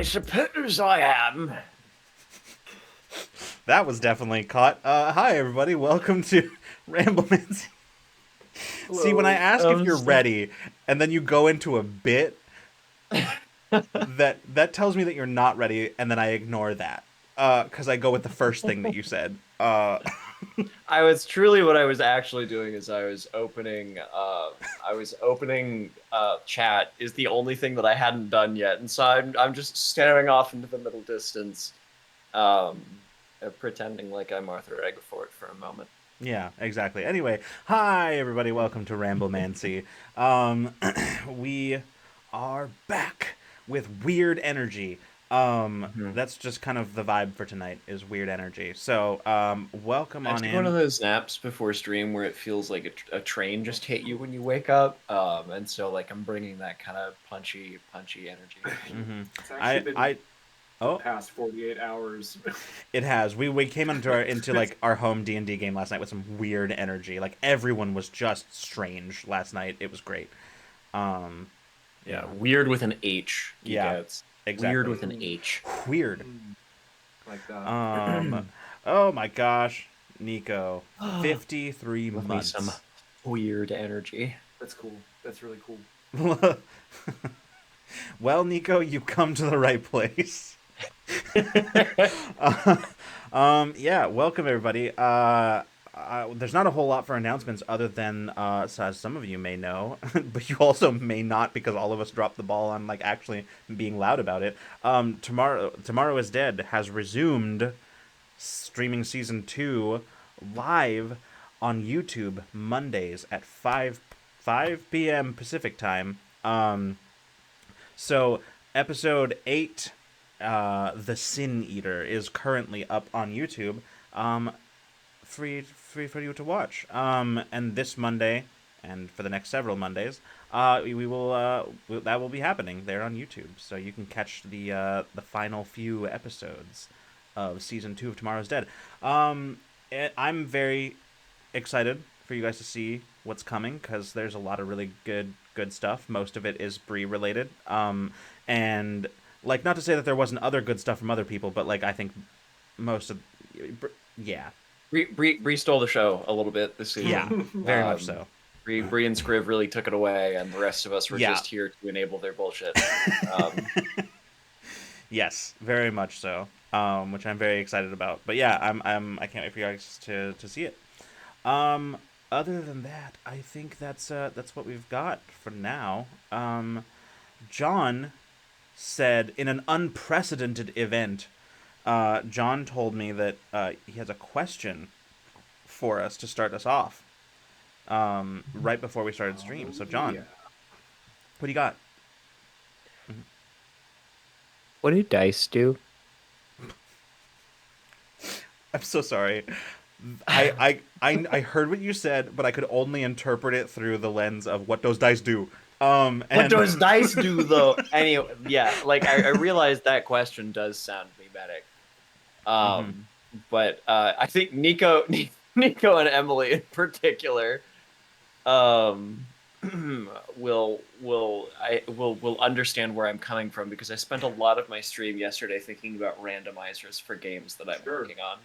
I suppose I am. That was definitely caught. Hi, everybody. Welcome to Ramblemancy. See, when I Hello. ask if you're So- ready, and then you go into a bit, that tells me that you're not ready, and then I ignore that. Because I go with the first thing that you said. I was truly what I was actually doing is I was opening chat is the only thing that I hadn't done yet. And so I'm just staring off into the middle distance, um, pretending like I'm Arthur Eggfort for a moment. Yeah, exactly. Anyway, hi, everybody. Welcome to Ramblemancy. Um, we are back with weird energy. Mhm. That's just kind of the vibe for tonight is weird energy. So, welcome I on take one of in. those naps before stream where it feels like a train just hit you when you wake up. And so like I'm bringing that kind of punchy energy. hmm It's actually been I the oh, past 48 hours. it has. We came into like our home D&D game last night with some weird energy. Like everyone was just strange last night. It was great. Um, Yeah, yeah, weird with an H, yeah, geekouts. Weird exactly. with an H. Weird. Like that. Um, oh my gosh, Nico, Love 53 me some months. weird energy. That's cool. That's really cool. Well, Nico, you come to the right place. Uh, yeah, welcome everybody. There's not a whole lot for announcements other than, so as some of you may know, but you also may not because all of us dropped the ball on like actually being loud about it. Tomorrow is Dead has resumed streaming season 2 live on YouTube Mondays at 5 p.m. Pacific time. So episode 8, The Sin Eater, is currently up on YouTube, um, free for you to watch. And this Monday, and for the next several Mondays, we will that will be happening there on YouTube, so you can catch the final few episodes of season 2 of Tomorrow's Dead. I'm very excited for you guys to see what's coming because there's a lot of really good stuff. Most of it is Bree related. And like not to say that there wasn't other good stuff from other people, but like I think most of yeah, Bree stole the show a little bit this yeah, season. very much Um, so. Bree and Scriv really took it away, and the rest of us were Yeah, just here to enable their bullshit. Um, yes, very much so. Which I'm very excited about. But yeah, I can't wait for you guys to see it. Um, Other than that, I think that's what we've got for now. John said in an unprecedented event, John told me that he has a question for us to start us off right before we started stream. Oh, So, yeah. John, what do you got? what do dice do? I'm so sorry. I heard what you said, but I could only interpret it through the lens of what those dice do. What And does dice do though? Anyway, yeah, like I realized that question does sound mimetic. mhm. Um, but I think Nico and Emily in particular, um, will understand where I'm coming from because I spent a lot of my stream yesterday thinking about randomizers for games that I'm Sure. working on,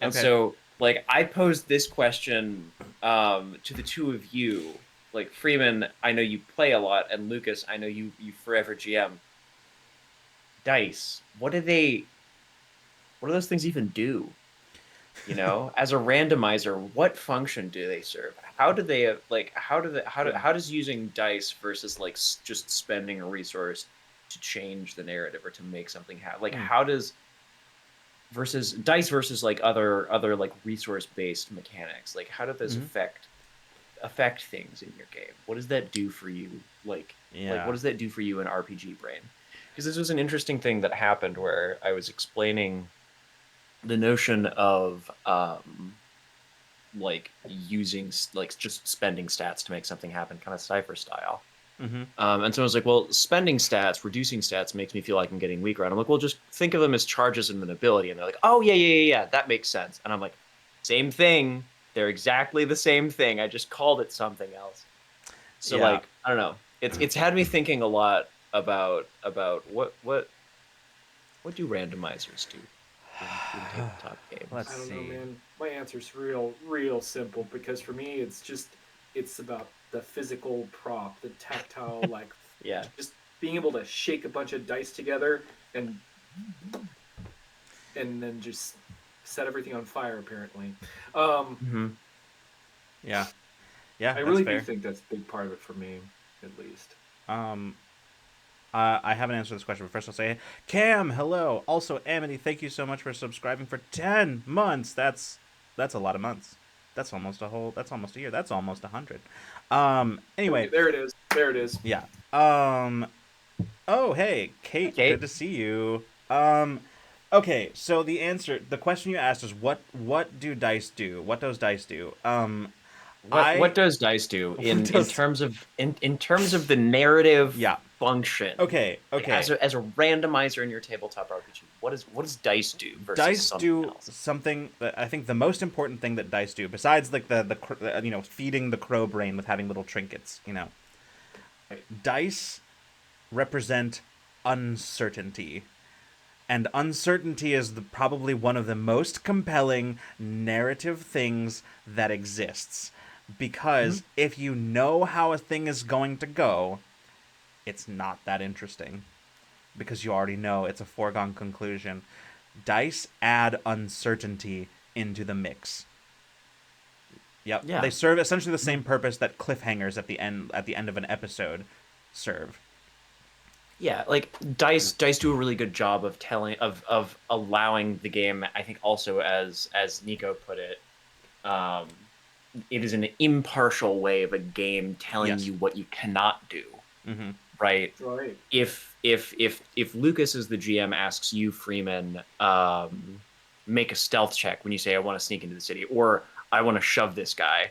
and Okay. so like I posed this question to the two of you. Like Freeman, I know you play a lot, and Lucas, I know you forever GM. Dice, what do those things even do? You know, as a randomizer, what function do they serve? How do they like Yeah. how does using dice versus like just spending a resource to change the narrative or to make something happen, like Hmm. how does versus dice versus like other like resource based mechanics, like how do those Mhm. affect things in your game? What does that do for you? Like what Yeah. does that do for you in RPG brain? Because this was an interesting thing that happened where I was explaining the notion of like using like just spending stats to make something happen, kind of Cypher style. Mhm. And so I was like, well, spending stats, reducing stats makes me feel like I'm getting weaker. And I'm like, well, just think of them as charges and an ability. And they're like, oh yeah, that makes sense. And I'm like, same thing. They're exactly the same thing. I just called it something else. So Yeah. like, I don't know. It's had me thinking a lot about what What do randomizers do in tabletop games? Let's I don't know, see. man. My answer's real simple because for me, it's about the physical prop, the tactile, like Yeah. just being able to shake a bunch of dice together and then just set everything on fire. Apparently, Mm-hmm. Yeah, yeah, I that's really do fair. think that's a big part of it for me, at least. Um, I haven't answered this question, but first I'll say, Cam, hello. Also, Amity, thank you so much for subscribing for 10 months. That's a lot of months. That's almost a whole. That's almost a year. That's almost 100. Anyway, There it is. There it is. yeah. Oh, hey, Hey, Kate. Good Kate. to see you. Okay. So the question you asked is what do dice do? What does dice do? What I does dice do what in does terms of in terms of the narrative yeah. function? Okay. Like Okay. as a randomizer in your tabletop RPG, what does dice do versus Dice something do else? something that I think the most important thing that dice do, besides like the you know, feeding the crow brain with having little trinkets, you know, Right. dice represent uncertainty. And uncertainty is probably one of the most compelling narrative things that exists. Because Mhm. if you know how a thing is going to go, it's not that interesting. Because you already know it's a foregone conclusion. Dice add uncertainty into the mix. Yep, they Yeah. serve essentially the Yeah. same purpose that cliffhangers at the end of an episode serve. Yeah, like dice do a really good job of telling of allowing the game, I think also as Nico put it, um it is an impartial way of a game telling Yes. you what you cannot do, Mm-hmm. right? Right. If Lucas as the GM asks you, Freeman, make a stealth check when you say I want to sneak into the city, or I want to shove this guy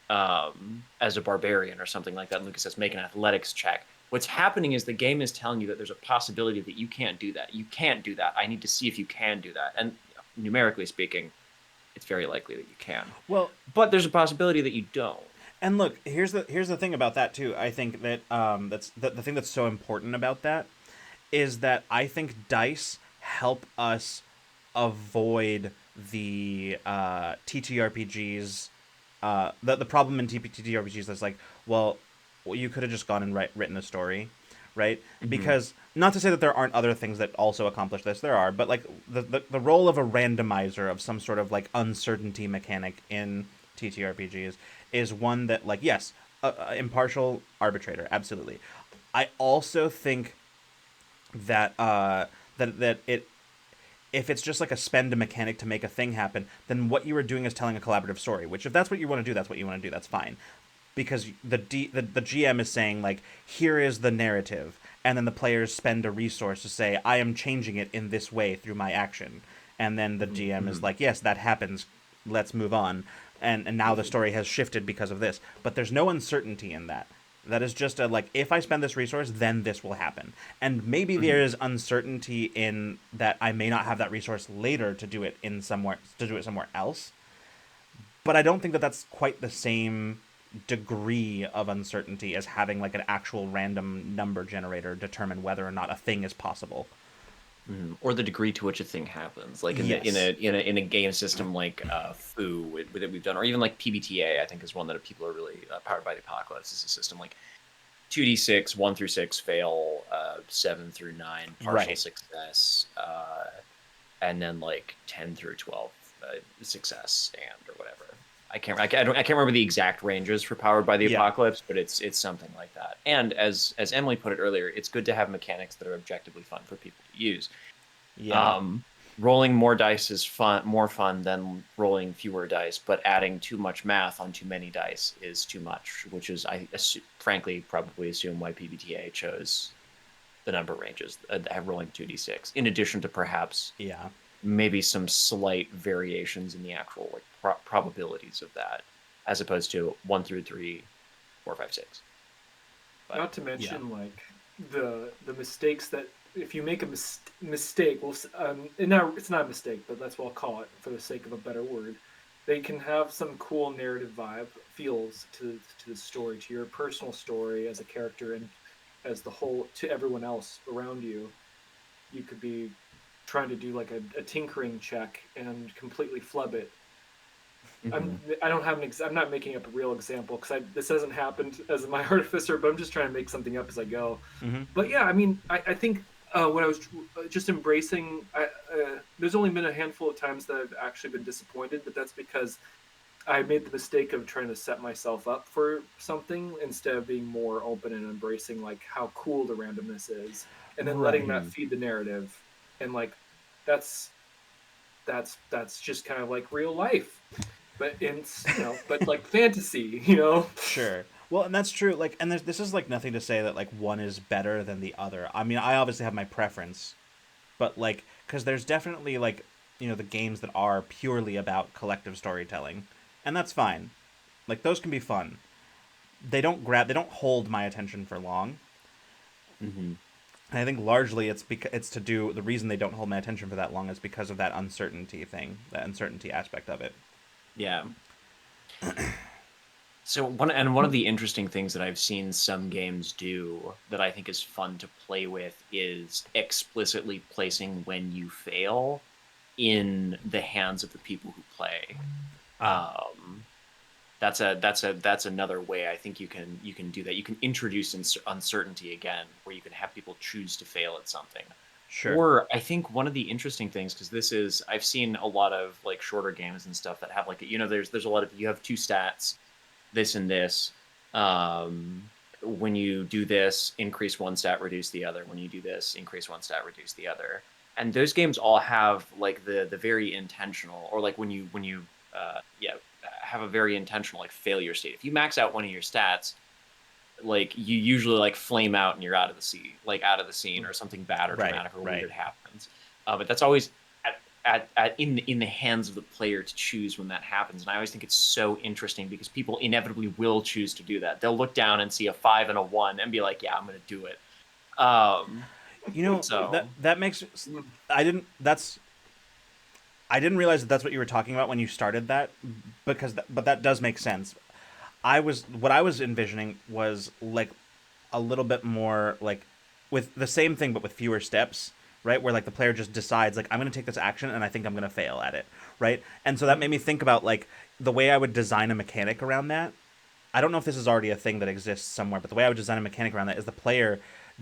as a barbarian or something like that, and Lucas says make an athletics check. What's happening is the game is telling you that there's a possibility that you can't do that. You can't do that. I need to see if you can do that. And numerically speaking, it's very likely that you can. Well, But there's a possibility that you don't. and look, here's the thing about that too. I think that that's the thing that's so important about that is that I think dice help us avoid the TTRPGs. The problem in TTRPGs is like, well, you could have just gone and written a story, right? Mm-hmm. Because not to say that there aren't other things that also accomplish this, there are, but like the role of a randomizer of some sort of like uncertainty mechanic in TTRPGs is one that like yes, impartial arbitrator, absolutely. I also think that that it if it's just like a spend a mechanic to make a thing happen, then what you are doing is telling a collaborative story. Which, if that's what you want to do, that's what you want to do. That's fine, because the GM is saying like, here is the narrative, and then the players spend a resource to say, I am changing it in this way through my action, and then the GM is Mm-hmm. like, yes, that happens. Let's move on, and now the story has shifted because of this. But there's no uncertainty in that. That is just a like, if I spend this resource, then this will happen. And maybe there Mm-hmm. is uncertainty in that I may not have that resource later to do it somewhere else. But I don't think that that's quite the same degree of uncertainty as having like an actual random number generator determine whether or not a thing is possible. Or the degree to which a thing happens, like Yes. in a game system like Foo that we've done, or even like PBTA, I think is one that people are really Powered by the Apocalypse is a system like 2d6 1 through 6 fail, 7 through 9 partial Right. success, and then like 10 through 12 success and or whatever. I can't remember the exact ranges for Powered by the Yeah. Apocalypse, but it's something like that. And as Emily put it earlier, it's good to have mechanics that are objectively fun for people to use. Yeah. um, Rolling more dice is more fun than rolling fewer dice, but adding too much math on too many dice is too much, which is, frankly, probably assume why PBTA chose the number ranges, rolling 2d6, in addition to perhaps Yeah. maybe some slight variations in the actual like probabilities of that, as opposed to 1 through 3, 4, 5, 6. But Not to Yeah. mention like the mistakes that if you make a mistake, well, and now it's not a mistake, but that's what I'll call it for the sake of a better word. They can have some cool narrative vibe, feels to the story, to your personal story as a character, and as the whole to everyone else around you. You could be trying to do like a tinkering check and completely flub it. Mm-hmm. I don't have I'm not making up a real example because this hasn't happened as my artificer, but I'm just trying to make something up as I go. Mm-hmm. But yeah, I mean, I think when I was just embracing, there's only been a handful of times that I've actually been disappointed, but that's because I made the mistake of trying to set myself up for something instead of being more open and embracing like how cool the randomness is, and then letting Right. that feed the narrative, and like that's that's just kind of like real life, but in but like fantasy, Sure. Well, and that's true. Like, and this is like nothing to say that like one is better than the other. I mean, I obviously have my preference, but like, because there's definitely like, the games that are purely about collective storytelling, and that's fine. Like, those can be fun. They don't hold my attention for long. Mm-hmm. And I think largely the reason they don't hold my attention for that long is because of that uncertainty aspect of it. Yeah. So one of the interesting things that I've seen some games do that I think is fun to play with is explicitly placing when you fail in the hands of the people who play. Ah, Um, that's another way I think you can do that. You can introduce uncertainty again, where you can have people choose to fail at something. sure. Or I think one of the interesting things, because I've seen a lot of like shorter games and stuff that have like there's a lot of, you have two stats, this and this. When you do this, increase one stat, reduce the other. When you do this, increase one stat, reduce the other. And those games all have like the very intentional, or like when you have a very intentional like failure state. If you max out one of your stats, like you usually like flame out and you're out of the scene, or something bad or Right, dramatic or right. weird happens. But that's always in the hands of the player to choose when that happens. And I always think it's so interesting because people inevitably will choose to do that. They'll look down and see a 5 and a 1 and be like, "Yeah, I'm going to do it." Um, That so that makes I didn't that's I didn't realize that that's what you were talking about when you started that, but that does make sense. What I was envisioning was like a little bit more like with the same thing but with fewer steps, right? Where like the player just decides like I'm going to take this action and I think I'm going to fail at it, right? And so that made me think about like the way I would design a mechanic around that. I don't know if this is already a thing that exists somewhere, but the way I would design a mechanic around that is the player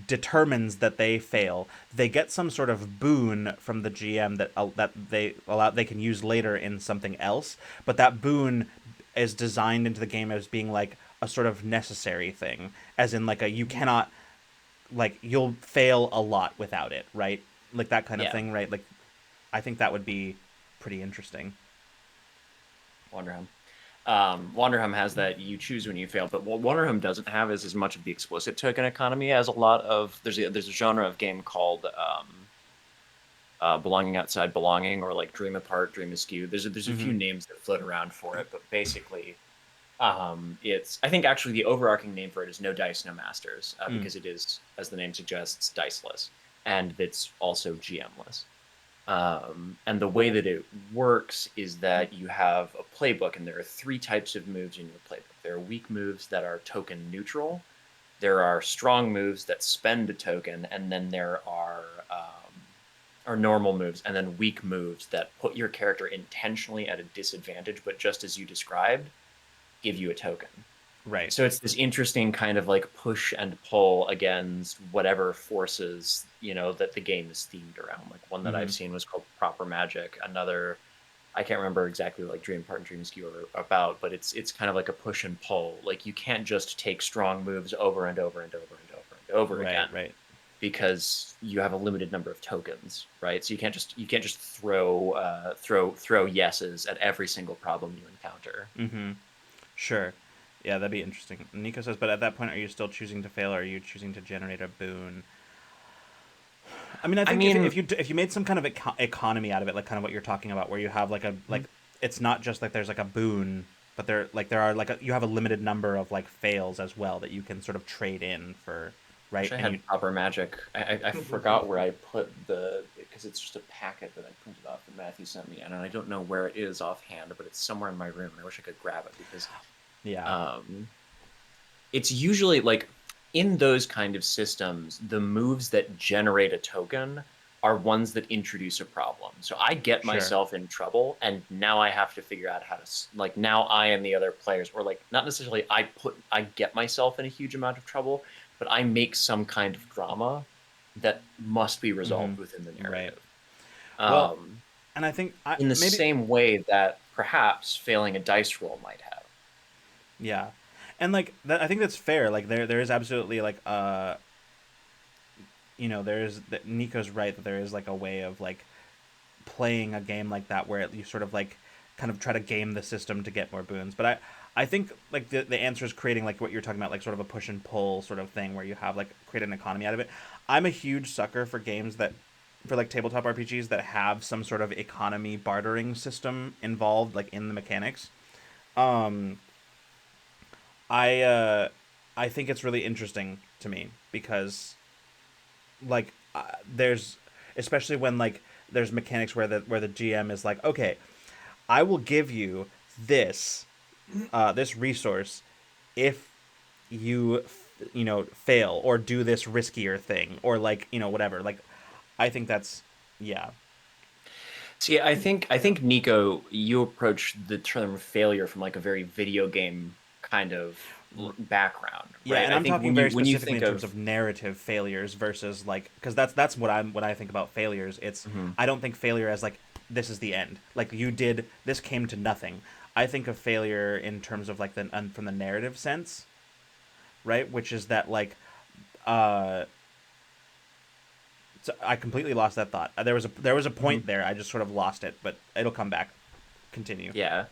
determines that they fail. They get some sort of boon from the GM that they can use later in something else, but that boon is designed into the game as being like a sort of necessary thing, as in like you cannot, like you'll fail a lot without it, right? Like that kind of yeah, thing, right? Like I think that would be pretty interesting. Wanderham. Wanderham has that you choose when you fail, but what Wanderham doesn't have is as much of the explicit token economy as a lot of there's a genre of game called belonging outside belonging, or like dream apart, dream askew. There's a few Mm-hmm. names that float around for it, but basically, it's I think actually the overarching name for it is no dice, no masters, Mm. because it is, as the name suggests, diceless, and it's also GMless. And the way Cool. that it works is that you have a playbook, and there are three types of moves in your playbook. There are weak moves that are token neutral. There are strong moves that spend a token, and then there are normal moves, and then weak moves that put your character intentionally at a disadvantage, but just as you described, give you a token. Right. So it's this interesting kind of like push and pull against whatever forces, that the game is themed around. Like one that Mm-hmm. I've seen was called Proper Magic. Another, I can't remember exactly like Dream Part and Dream Skew are about, but it's kind of like a push and pull. Like you can't just take strong moves over and over and over and over and over Right. again, Right. because you have a limited number of tokens, right? So you can't just throw yeses at every single problem you encounter. Mm-hmm. Sure. Yeah, that'd be interesting. Nico says, but at that point, are you still choosing to fail, or are you choosing to generate a boon? I mean, I I think mean, if you made some kind of economy out of it, like kind of what you're talking about, where you have it's not just like there's like a boon, but there are you have a limited number of like fails as well that you can sort of trade in for, wish right? I And you had Proper Magic. I forgot where I put because it's just a packet that I printed off that Matthew sent me, and I don't know where it is offhand, but it's somewhere in my room, and I wish I could grab it because yeah. um, it's usually like in those kind of systems, the moves that generate a token are ones that introduce a problem. So I get Sure. myself in trouble, and now I have to figure out how to like, now I and the other players, or like, not necessarily I get myself in a huge amount of trouble, but I make some kind of drama that must be resolved within the Right. narrative. Well, Um, and I think in the maybe same way that perhaps failing a dice roll might have. yeah, and like that, I think that's fair. Like there is absolutely like there's Nico's right that there is like a way of like playing a game like that where you sort of like kind of try to game the system to get more boons. But I think like the answer is creating like what you're talking about, like sort of a push and pull sort of thing where you have like create an economy out of it. I'm a huge sucker for games that for like tabletop RPGs that have some sort of economy bartering system involved like in the mechanics. Um I think it's really interesting to me because like there's especially when like there's mechanics where the GM is like, okay, I will give you this this resource if you fail or do this riskier thing or like whatever. Like I think that's yeah. See, I think Nico, you approach the term failure from like a very video game kind of background, Yeah, right? and I I'm think talking when you very when you specifically in think terms of of narrative failures versus like because that's what I'm when I think about failures. It's Mhm. I don't think failure as like this is the end. Like you did this came to nothing. I think of failure in terms of like the from the narrative sense, right? Which is that like uh so I completely lost that thought. There was a Mhm. point there. I just sort of lost it, but it'll come back. Continue. Yeah,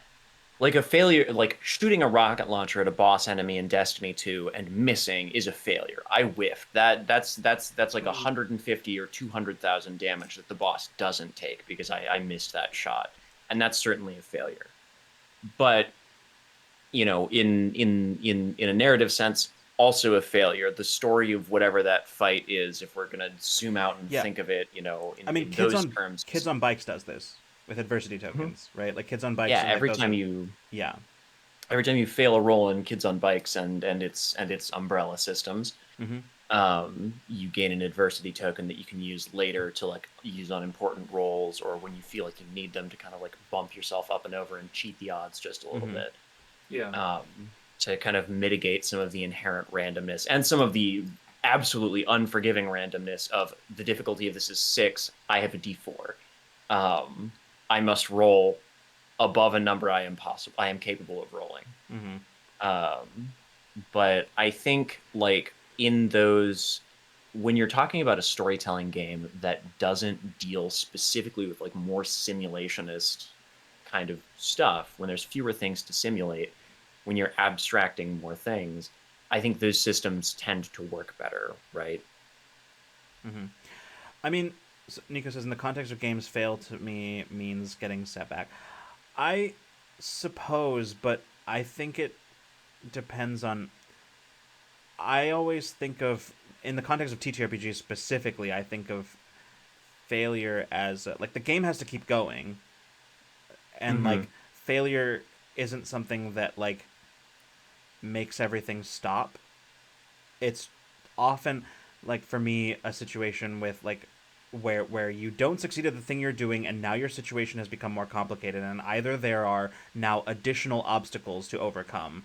like a failure, like shooting a rocket launcher at a boss enemy in Destiny 2 and missing is a failure. I whiffed. That's like Mm. 150 or 200,000 damage that the boss doesn't take because I missed that shot, and that's certainly a failure. But in a narrative sense, also a failure. The story of whatever that fight is, if we're gonna zoom out and Yeah, think of it, I mean, in those terms. Kids on Bikes does this with adversity Mhm. tokens, right? Like Kids on Bikes Yeah, and like those are yeah. every time you fail a roll in Kids on Bikes and its umbrella systems, Mm-hmm. you gain an adversity token that you can use later to like use on important rolls or when you feel like you need them to kind of like bump yourself up and over and cheat the odds just a little Mm-hmm. bit. Yeah. To kind of mitigate some of the inherent randomness and some of the absolutely unforgiving randomness of the difficulty of this is 6. I have a D4. Um, I must roll above a number I am capable of rolling. Mm-hmm. Um, but I think like in those when you're talking about a storytelling game that doesn't deal specifically with like more simulationist kind of stuff, when there's fewer things to simulate, when you're abstracting more things, I think those systems tend to work better, right? Mm-hmm. I mean, Nico says in the context of games, fail to me means getting set back. I suppose, but I think it depends on. I always think of in the context of TTRPG specifically. I think of failure as like the game has to keep going, and Mm-hmm. like failure isn't something that like makes everything stop. It's often like for me a situation with like where you don't succeed at the thing you're doing and now your situation has become more complicated and either there are now additional obstacles to overcome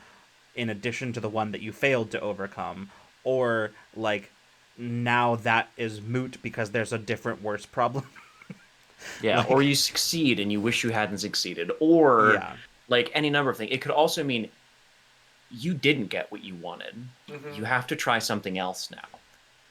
in addition to the one that you failed to overcome or like now that is moot because there's a different worse problem. Yeah, or Like you succeed and you wish you hadn't succeeded, or yeah. like any number of things. It could also mean you didn't get what you wanted. Mm-hmm. You have to try something else now,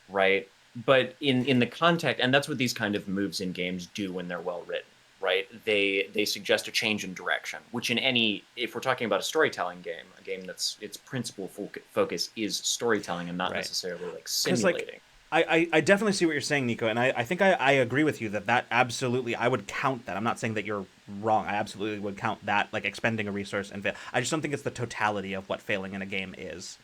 right? But in the context, and that's what these kind of moves in games do when they're well written, right? They suggest a change in direction, which in any if we're talking about a storytelling game, a game that's its principal focus is storytelling and not Right. necessarily like Because like simulating. I definitely see what you're saying, Nico, and I think I agree with you that absolutely I would count that. I'm not saying that you're wrong. I absolutely would count that like expending a resource and fail. I just don't think it's the totality of what failing in a game is.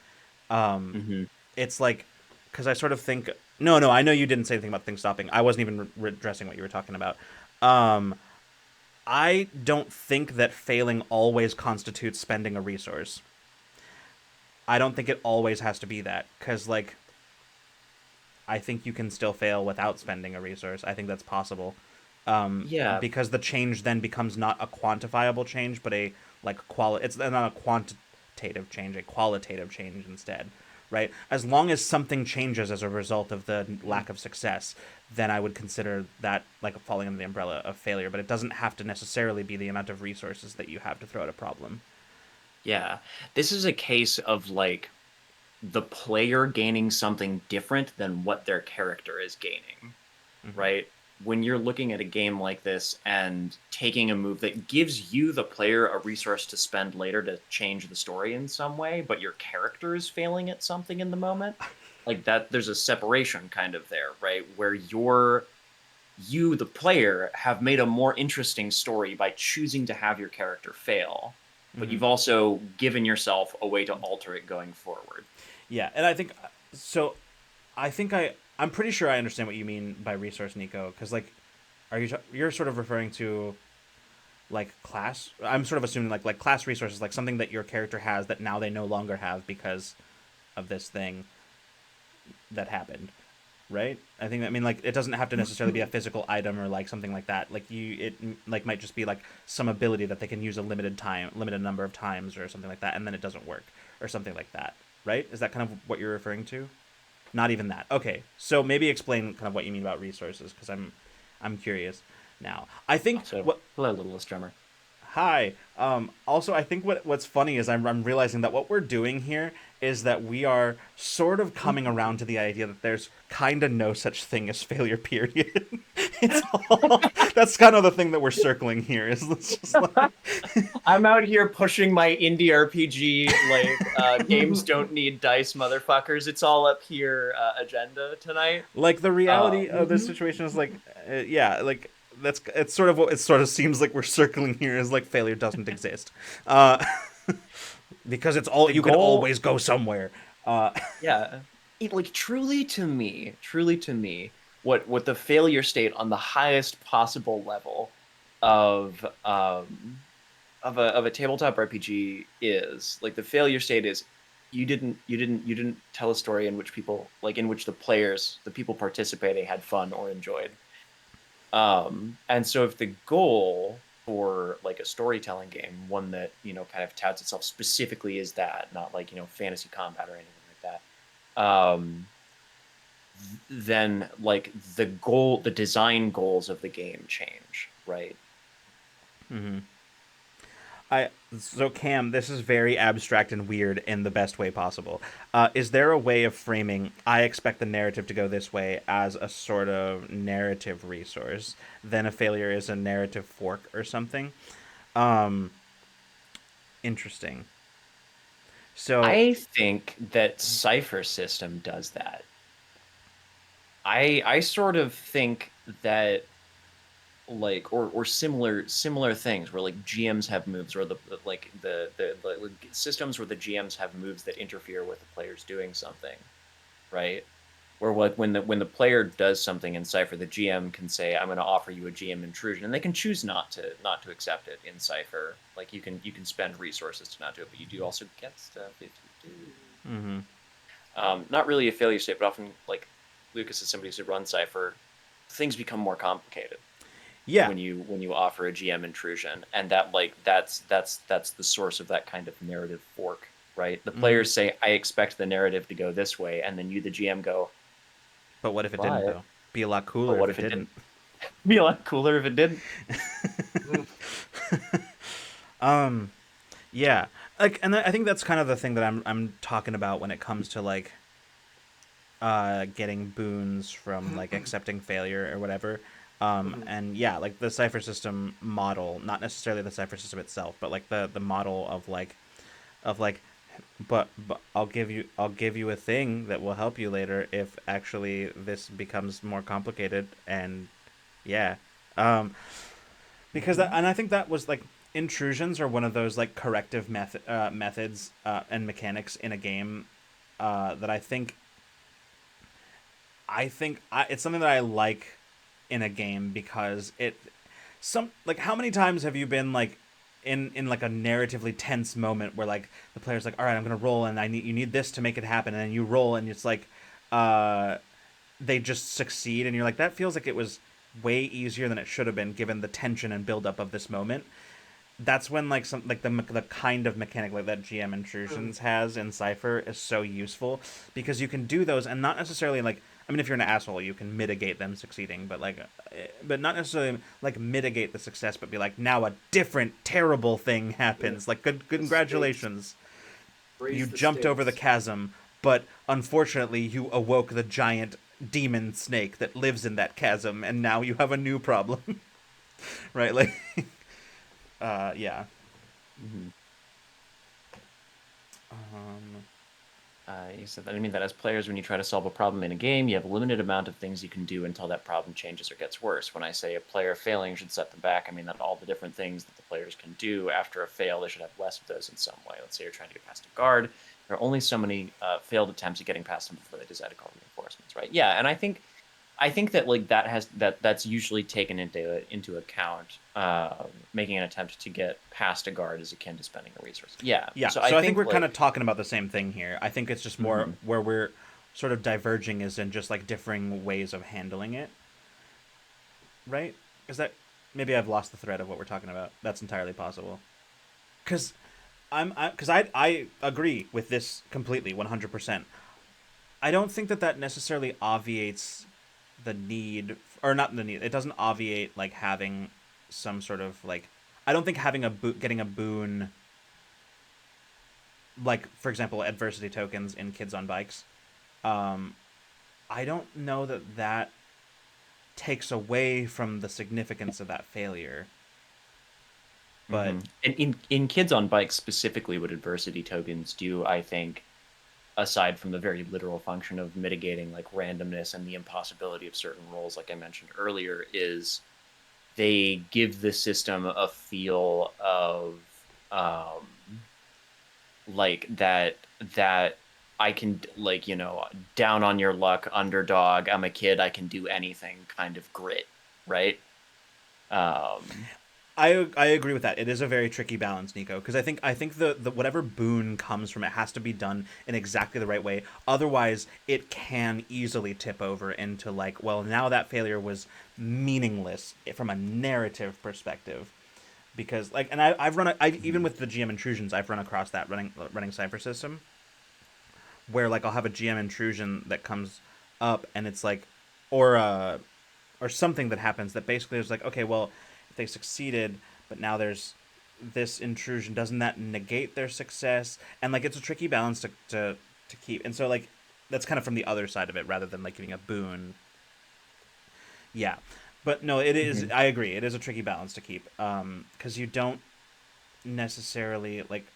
Hmm. It's like because I sort of think no I know you didn't say anything about things stopping. I wasn't even addressing what you were talking about. Um, I don't think that failing always constitutes spending a resource. I don't think it always has to be that because like I think you can still fail without spending a resource. I think that's possible. Yeah, Because the change then becomes not a quantifiable change, but a it's not a quantitative change, a qualitative change instead, right? As long as something changes as a result of the lack of success, then I would consider that like falling under the umbrella of failure. But it doesn't have to necessarily be the amount of resources that you have to throw at a problem. yeah. This is a case of like the player gaining something different than what their character is gaining, Mm-hmm. right? When you're looking at a game like this and taking a move that gives you, the player, a resource to spend later to change the story in some way, but your character is failing at something in the moment, like that, there's a separation kind of there, right? Where you, the player, have made a more interesting story by choosing to have your character fail, but Mm-hmm. you've also given yourself a way to alter it going forward. Yeah, and I think so. I think I'm pretty sure I understand what you mean by resource, Nico. Because like, you're sort of referring to like class? I'm sort of assuming like class resources, like something that your character has that now they no longer have because of this thing that happened, right? I mean like it doesn't have to necessarily be a physical item or like something like that. Like it like might just be like some ability that they can use a limited number of times or something like that, and then it doesn't work or something like that, right? Is that kind of what you're referring to? Not even that. Okay, so maybe explain kind of what you mean about resources because I'm curious now. I think So, what hello, littlest drummer. Hi. Also, I think what's funny is I'm realizing that what we're doing here is that we are sort of coming around to the idea that there's kind of no such thing as failure. Period. It's all that's kind of the thing that we're circling here. Is it's just like I'm out here pushing my indie RPG, like, games don't need dice, motherfuckers. It's all up here, agenda tonight. like the reality of this Mhm. situation is like yeah, like that's it's sort of what it sort of seems like we're circling here is like failure doesn't exist. Uh, because it's all The you can goal, always go somewhere. yeah, like truly to me, what the failure state on the highest possible level of of a tabletop RPG is, like, the failure state is you didn't tell a story in which people, like, in which the players, the people participating, had fun or enjoyed. And so if the goal for like a storytelling game, one that, kind of touts itself specifically as that, not like, fantasy combat or anything like that, then like the design goals of the game change, right? Mm-hmm. So Cam, this is very abstract and weird in the best way possible. Is there a way of framing? I expect the narrative to go this way as a sort of narrative resource. Then a failure is a narrative fork or something. Um, interesting. So, I think that Cipher System does that. I sort of think that, like, or similar things where like GMs have moves, or like the systems where the GMs have moves that interfere with the players doing something, right? Where like when the player does something in Cipher, the GM can say, "I'm going to offer you a GM intrusion," and they can choose not to accept it in Cipher. Like, you can spend resources to not do it, but you do also get stuff if you do. mm-hmm. Not really a failure state, but often, like, Lucas is somebody who's run Cipher, things become more complicated Yeah. when you offer a GM intrusion, and that, like, that's the source of that kind of narrative fork, right? The Mm-hmm. players say, "I expect the narrative to go this way," and then you, the GM, go, But what if it didn't "But though? Be a lot but cooler what if if it it didn't. didn't?" Be a lot cooler if it didn't. Um, yeah. Like, and I think that's kind of the thing that I'm talking about when it comes to like getting boons from like accepting failure or whatever. Mhm. And yeah, like the cipher system model, not necessarily the cipher system itself, but like the model of like, but I'll give you a thing that will help you later if actually this becomes more complicated. And yeah, um, because that, Mhm. and I think that was like intrusions are one of those like corrective methods and mechanics in a game that it's something that I like in a game because how many times have you been like in like a narratively tense moment where like the player's like, all right, I'm gonna roll and you need this to make it happen, and then you roll and it's like uh they just succeed, and you're like, that feels like it was way easier than it should have been given the tension and buildup of this moment. That's when like some like the kind of mechanic like that GM intrusions has in Cypher is so useful, because you can do those and not necessarily like, I mean, if you're an asshole you can mitigate them succeeding, but like but not necessarily like mitigate the success, but be like, now a different terrible thing happens, like good congratulations, you Raise the jumped over the stakes. chasm, but unfortunately you awoke the giant demon snake that lives in that chasm, and now you have a new problem. Right, like yeah. Mm-hmm. um You said that. I mean that as players, when you try to solve a problem in a game, you have a limited amount of things you can do until that problem changes or gets worse. When I say a player failing should set them back, I mean that all the different things that the players can do after a fail, they should have less of those in some way. Let's say you're trying to get past a guard. There are only so many failed attempts at getting past them before they decide to call reinforcements, right? Yeah, and I think that like that's usually taken into account. Making an attempt to get past a guard is akin to spending a resource. Yeah. Yeah, So so I think we're like, kind of talking about the same thing here. I think it's just more where we're sort of diverging is in just like differing ways of handling it, right? Is that, maybe I've lost the thread of what we're talking about? That's entirely possible. Because I agree with this completely, 100%. I don't think that necessarily obviates the need, or not the need. It doesn't obviate like having some sort of like. I don't think having getting a boon, like for example adversity tokens in Kids on Bikes, I don't know that takes away from the significance of that failure, but and in Kids on Bikes specifically, what adversity tokens do, I think, aside from the very literal function of mitigating like randomness and the impossibility of certain roles, like I mentioned earlier, is they give the system a feel of like that I can, like, down on your luck, underdog, I'm a kid, I can do anything kind of grit, right? I agree with that. It is a very tricky balance, Nico, because I think the whatever boon comes from it has to be done in exactly the right way. Otherwise, it can easily tip over into like, well, now that failure was meaningless from a narrative perspective. Because like, and I've run even with the GM intrusions, I've run across that running Cypher system, where like I'll have a GM intrusion that comes up and it's like, or or something that happens that basically is like, okay, well, if they succeeded, but now there's this intrusion, doesn't that negate their success? And like, it's a tricky balance to keep. And so like, that's kind of from the other side of it rather than like giving a boon. Yeah, but no, it is. I agree. It is a tricky balance to keep, because you don't necessarily like.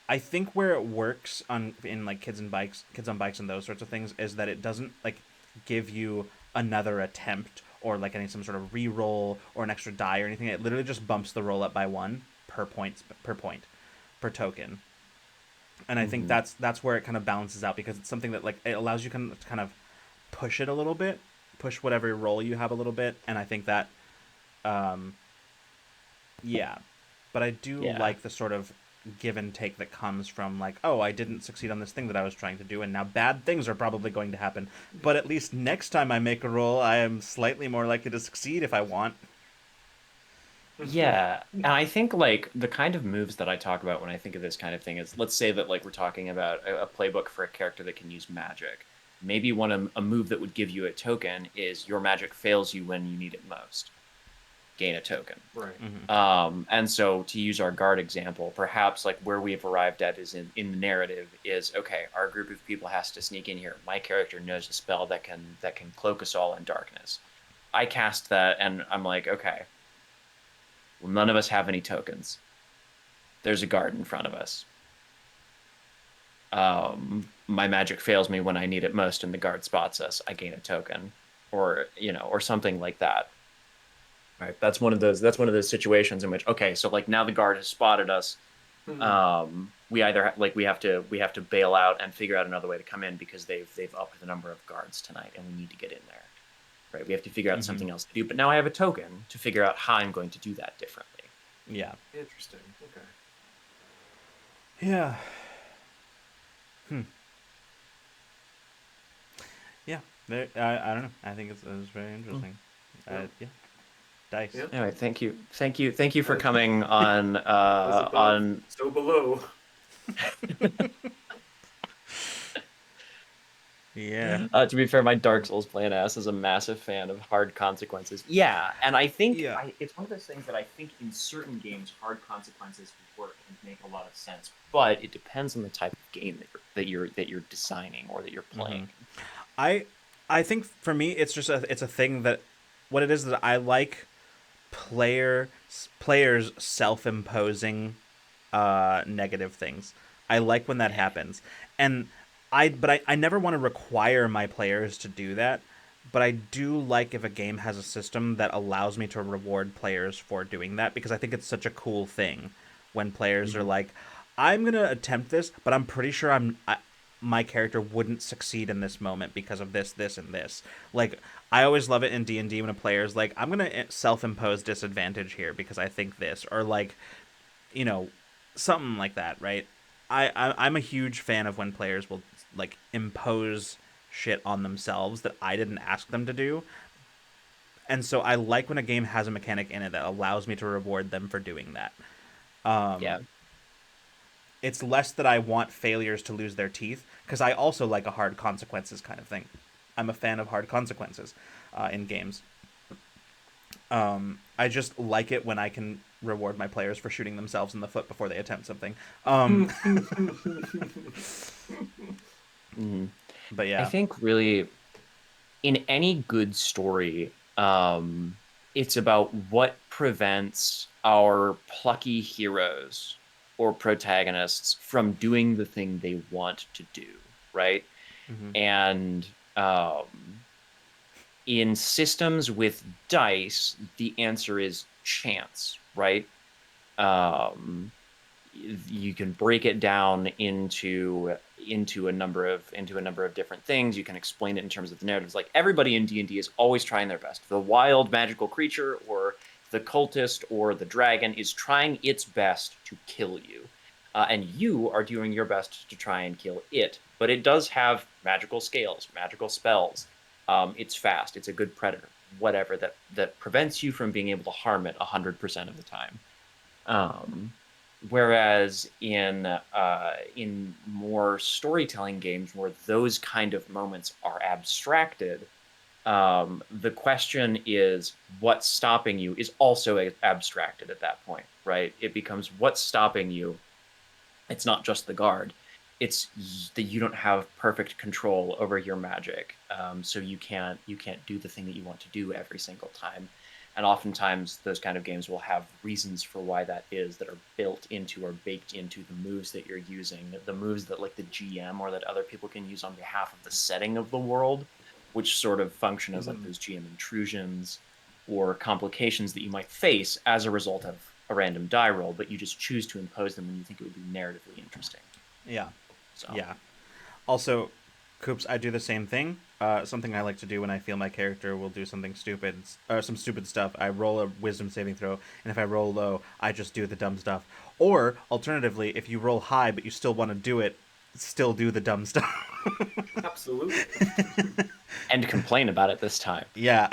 I think where it works on in like Kids on Bikes, and those sorts of things is that it doesn't like give you another attempt or like any some sort of re-roll or an extra die or anything. It literally just bumps the roll up by one per token. And I think that's where it kind of balances out, because it's something that like it allows you kind of push it a little bit, push whatever roll you have a little bit, and I think that yeah. But I do like the sort of give and take that comes from like, oh, I didn't succeed on this thing that I was trying to do, and now bad things are probably going to happen. But at least next time I make a roll, I am slightly more likely to succeed if I want. Yeah, and I think like the kind of moves that I talk about when I think of this kind of thing is, let's say that like we're talking about a playbook for a character that can use magic. Maybe a move that would give you a token is your magic fails you when you need it most. Gain a token. Right. And so to use our guard example, perhaps like where we've arrived at is in the narrative is, okay, our group of people has to sneak in here. My character knows a spell that can cloak us all in darkness. I cast that and I'm like, okay, well, none of us have any tokens. There's a guard in front of us. My magic fails me when I need it most and the guard spots us. I gain a token, or or something like that. Right. That's one of those situations in which, okay, so like now the guard has spotted us. We either we have to bail out and figure out another way to come in because they've upped the number of guards tonight and we need to get in there. Right. We have to figure out something else to do. But now I have a token to figure out how I'm going to do that differently. Yeah. Interesting. Okay. Yeah. Yeah. I don't know. I think it's very interesting. Yeah. Yeah, dice. Yeah. Anyway, thank you for coming on As above, on. so below. Yeah. To be fair, my Dark Souls playing ass is a massive fan of hard consequences. Yeah, and I think Yeah. it's one of those things that I think in certain games hard consequences work and make a lot of sense, but it depends on the type of game that you're designing or that you're playing. I I think for me it's a thing that what it is that I like players self-imposing negative things. I like when that happens. And I never want to require my players to do that, but I do like if a game has a system that allows me to reward players for doing that because I think it's such a cool thing when players are like I'm going to attempt this, but I'm pretty sure my character wouldn't succeed in this moment because of this, and this. Like I always love it in D&D when a player's like, I'm gonna self-impose disadvantage here because I think this, or like, you know, something like that, right? I'm a huge fan of when players will like impose shit on themselves that I didn't ask them to do, and so I like when a game has a mechanic in it that allows me to reward them for doing that. Yeah, It's less that I want failures to lose their teeth because I also like a hard consequences kind of thing. I'm a fan of hard consequences in games. I just like it when I can reward my players for shooting themselves in the foot before they attempt something. Mhm. But I yeah. think really in any good story, it's about what prevents our plucky heroes or protagonists from doing the thing they want to do, right? Hmm. And in systems with dice, the answer is chance, right? Um, you can break it down into a number of different things. You can explain it in terms of the narratives. Like everybody in D&D is always trying their best. The wild magical creature or the cultist or the dragon is trying its best to kill you. And you are doing your best to try and kill it. But it does have magical scales, magical spells. It's fast. It's a good predator. Whatever that prevents you from being able to harm it 100% of the time. Um, Whereas in more storytelling games where those kind of moments are abstracted, the question is what's stopping you is also abstracted at that point, right? It becomes what's stopping you. It's not just the guard. It's that you don't have perfect control over your magic, so you can't do the thing that you want to do every single time. And oftentimes, those kind of games will have reasons for why that is that are built into or baked into the moves that you're using, the moves that like the GM or that other people can use on behalf of the setting of the world, which sort of function as like those GM intrusions or complications that you might face as a result of a random die roll, but you just choose to impose them when you think it would be narratively interesting. Yeah. So, Yeah. Also, Coops, I do the same thing. Something I like to do when I feel my character will do something stupid, some stupid stuff. I roll a wisdom saving throw, and if I roll low, I just do the dumb stuff. Or alternatively, if you roll high but you still want to do it, still do the dumb stuff. Absolutely. and complain about it this time. Yeah.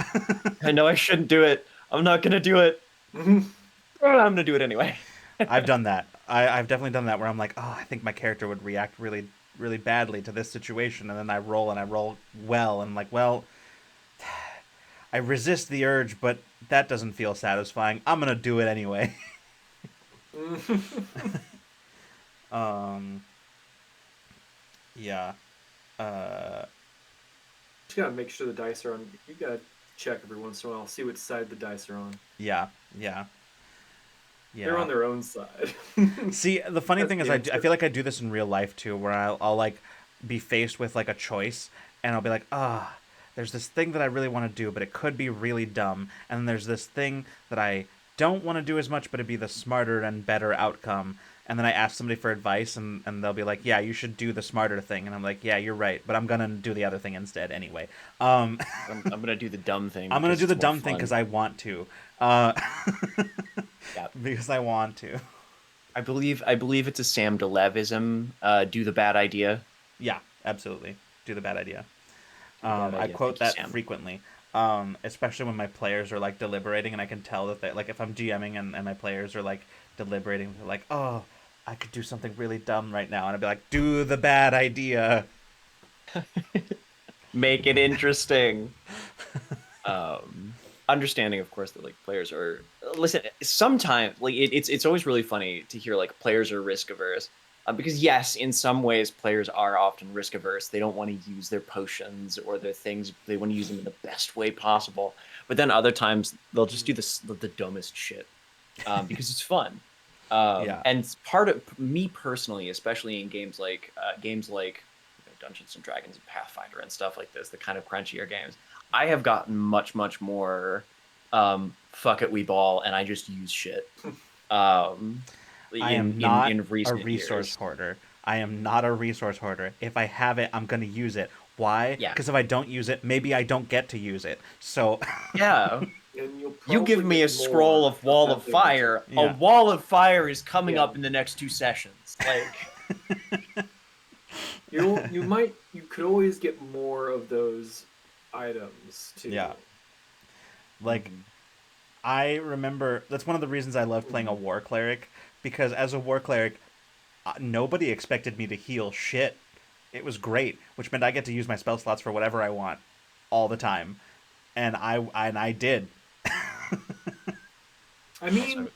I know I shouldn't do it. I'm not gonna do it. But I'm gonna do it anyway. I've done that. I've definitely done that where I'm like, oh, I think my character would react really, really badly to this situation, and then I roll and I roll well, and I'm like, well, I resist the urge, but that doesn't feel satisfying. I'm gonna do it anyway. um, yeah, uh, Just gotta make sure the dice are on. You gotta check every once in a while, see which side the dice are on. yeah, yeah, They're yeah. on their own side. See, the funny That's thing is, the I answer. feel like I do this in real life too, where I'll like be faced with like a choice, and I'll be like, ah, there's this thing that I really want to do, but it could be really dumb, and then there's this thing that I don't want to do as much, but it'd be the smarter and better outcome. And then I ask somebody for advice, and they'll be like, yeah, you should do the smarter thing, and I'm like, yeah, you're right, but I'm gonna do the other thing instead anyway. Um, I'm gonna do the dumb thing I'm gonna because do the it's more dumb thing because fun. I want to, uh, Yeah, because I want to. I believe it's a Sam Delevism. Do the bad idea. Yeah, absolutely, do the bad idea. Bad I idea. quote Thank you, that Sam. frequently, especially when my players are like deliberating, and I can tell that they like if I'm GMing and my players are like deliberating, they're like, "Oh, I could do something really dumb right now," and I'd be like, "Do the bad idea." Make it interesting. um Understanding, of course, that like players are, listen, sometimes like it's always really funny to hear like players are risk averse, because yes, in some ways players are often risk averse. They don't want to use their potions or their things. They want to use them in the best way possible, but then other times they'll just do the dumbest shit, because it's fun. Yeah. And part of me personally, especially in games like Dungeons and Dragons and Pathfinder and stuff like this, the kind of crunchier games, I have gotten much more fuck it, we ball, and I just use shit. Um, I am not in a recent resource years, hoarder. I am not a resource hoarder. If I have it, I'm going to use it. Why? yeah, Because if I don't use it, maybe I don't get to use it. So, yeah. And you'll You give probably me a get scroll more of Wall of having it. Fire. A yeah. Wall of Fire is coming Yeah. up in the next 2 sessions. Like, You could always get more of those items too. Yeah. Like, mhm. I remember that's one of the reasons I love playing a Mhm. war cleric, because as a war cleric, nobody expected me to heal shit. It was great, which meant I get to use my spell slots for whatever I want all the time. And I did. I Also, mean,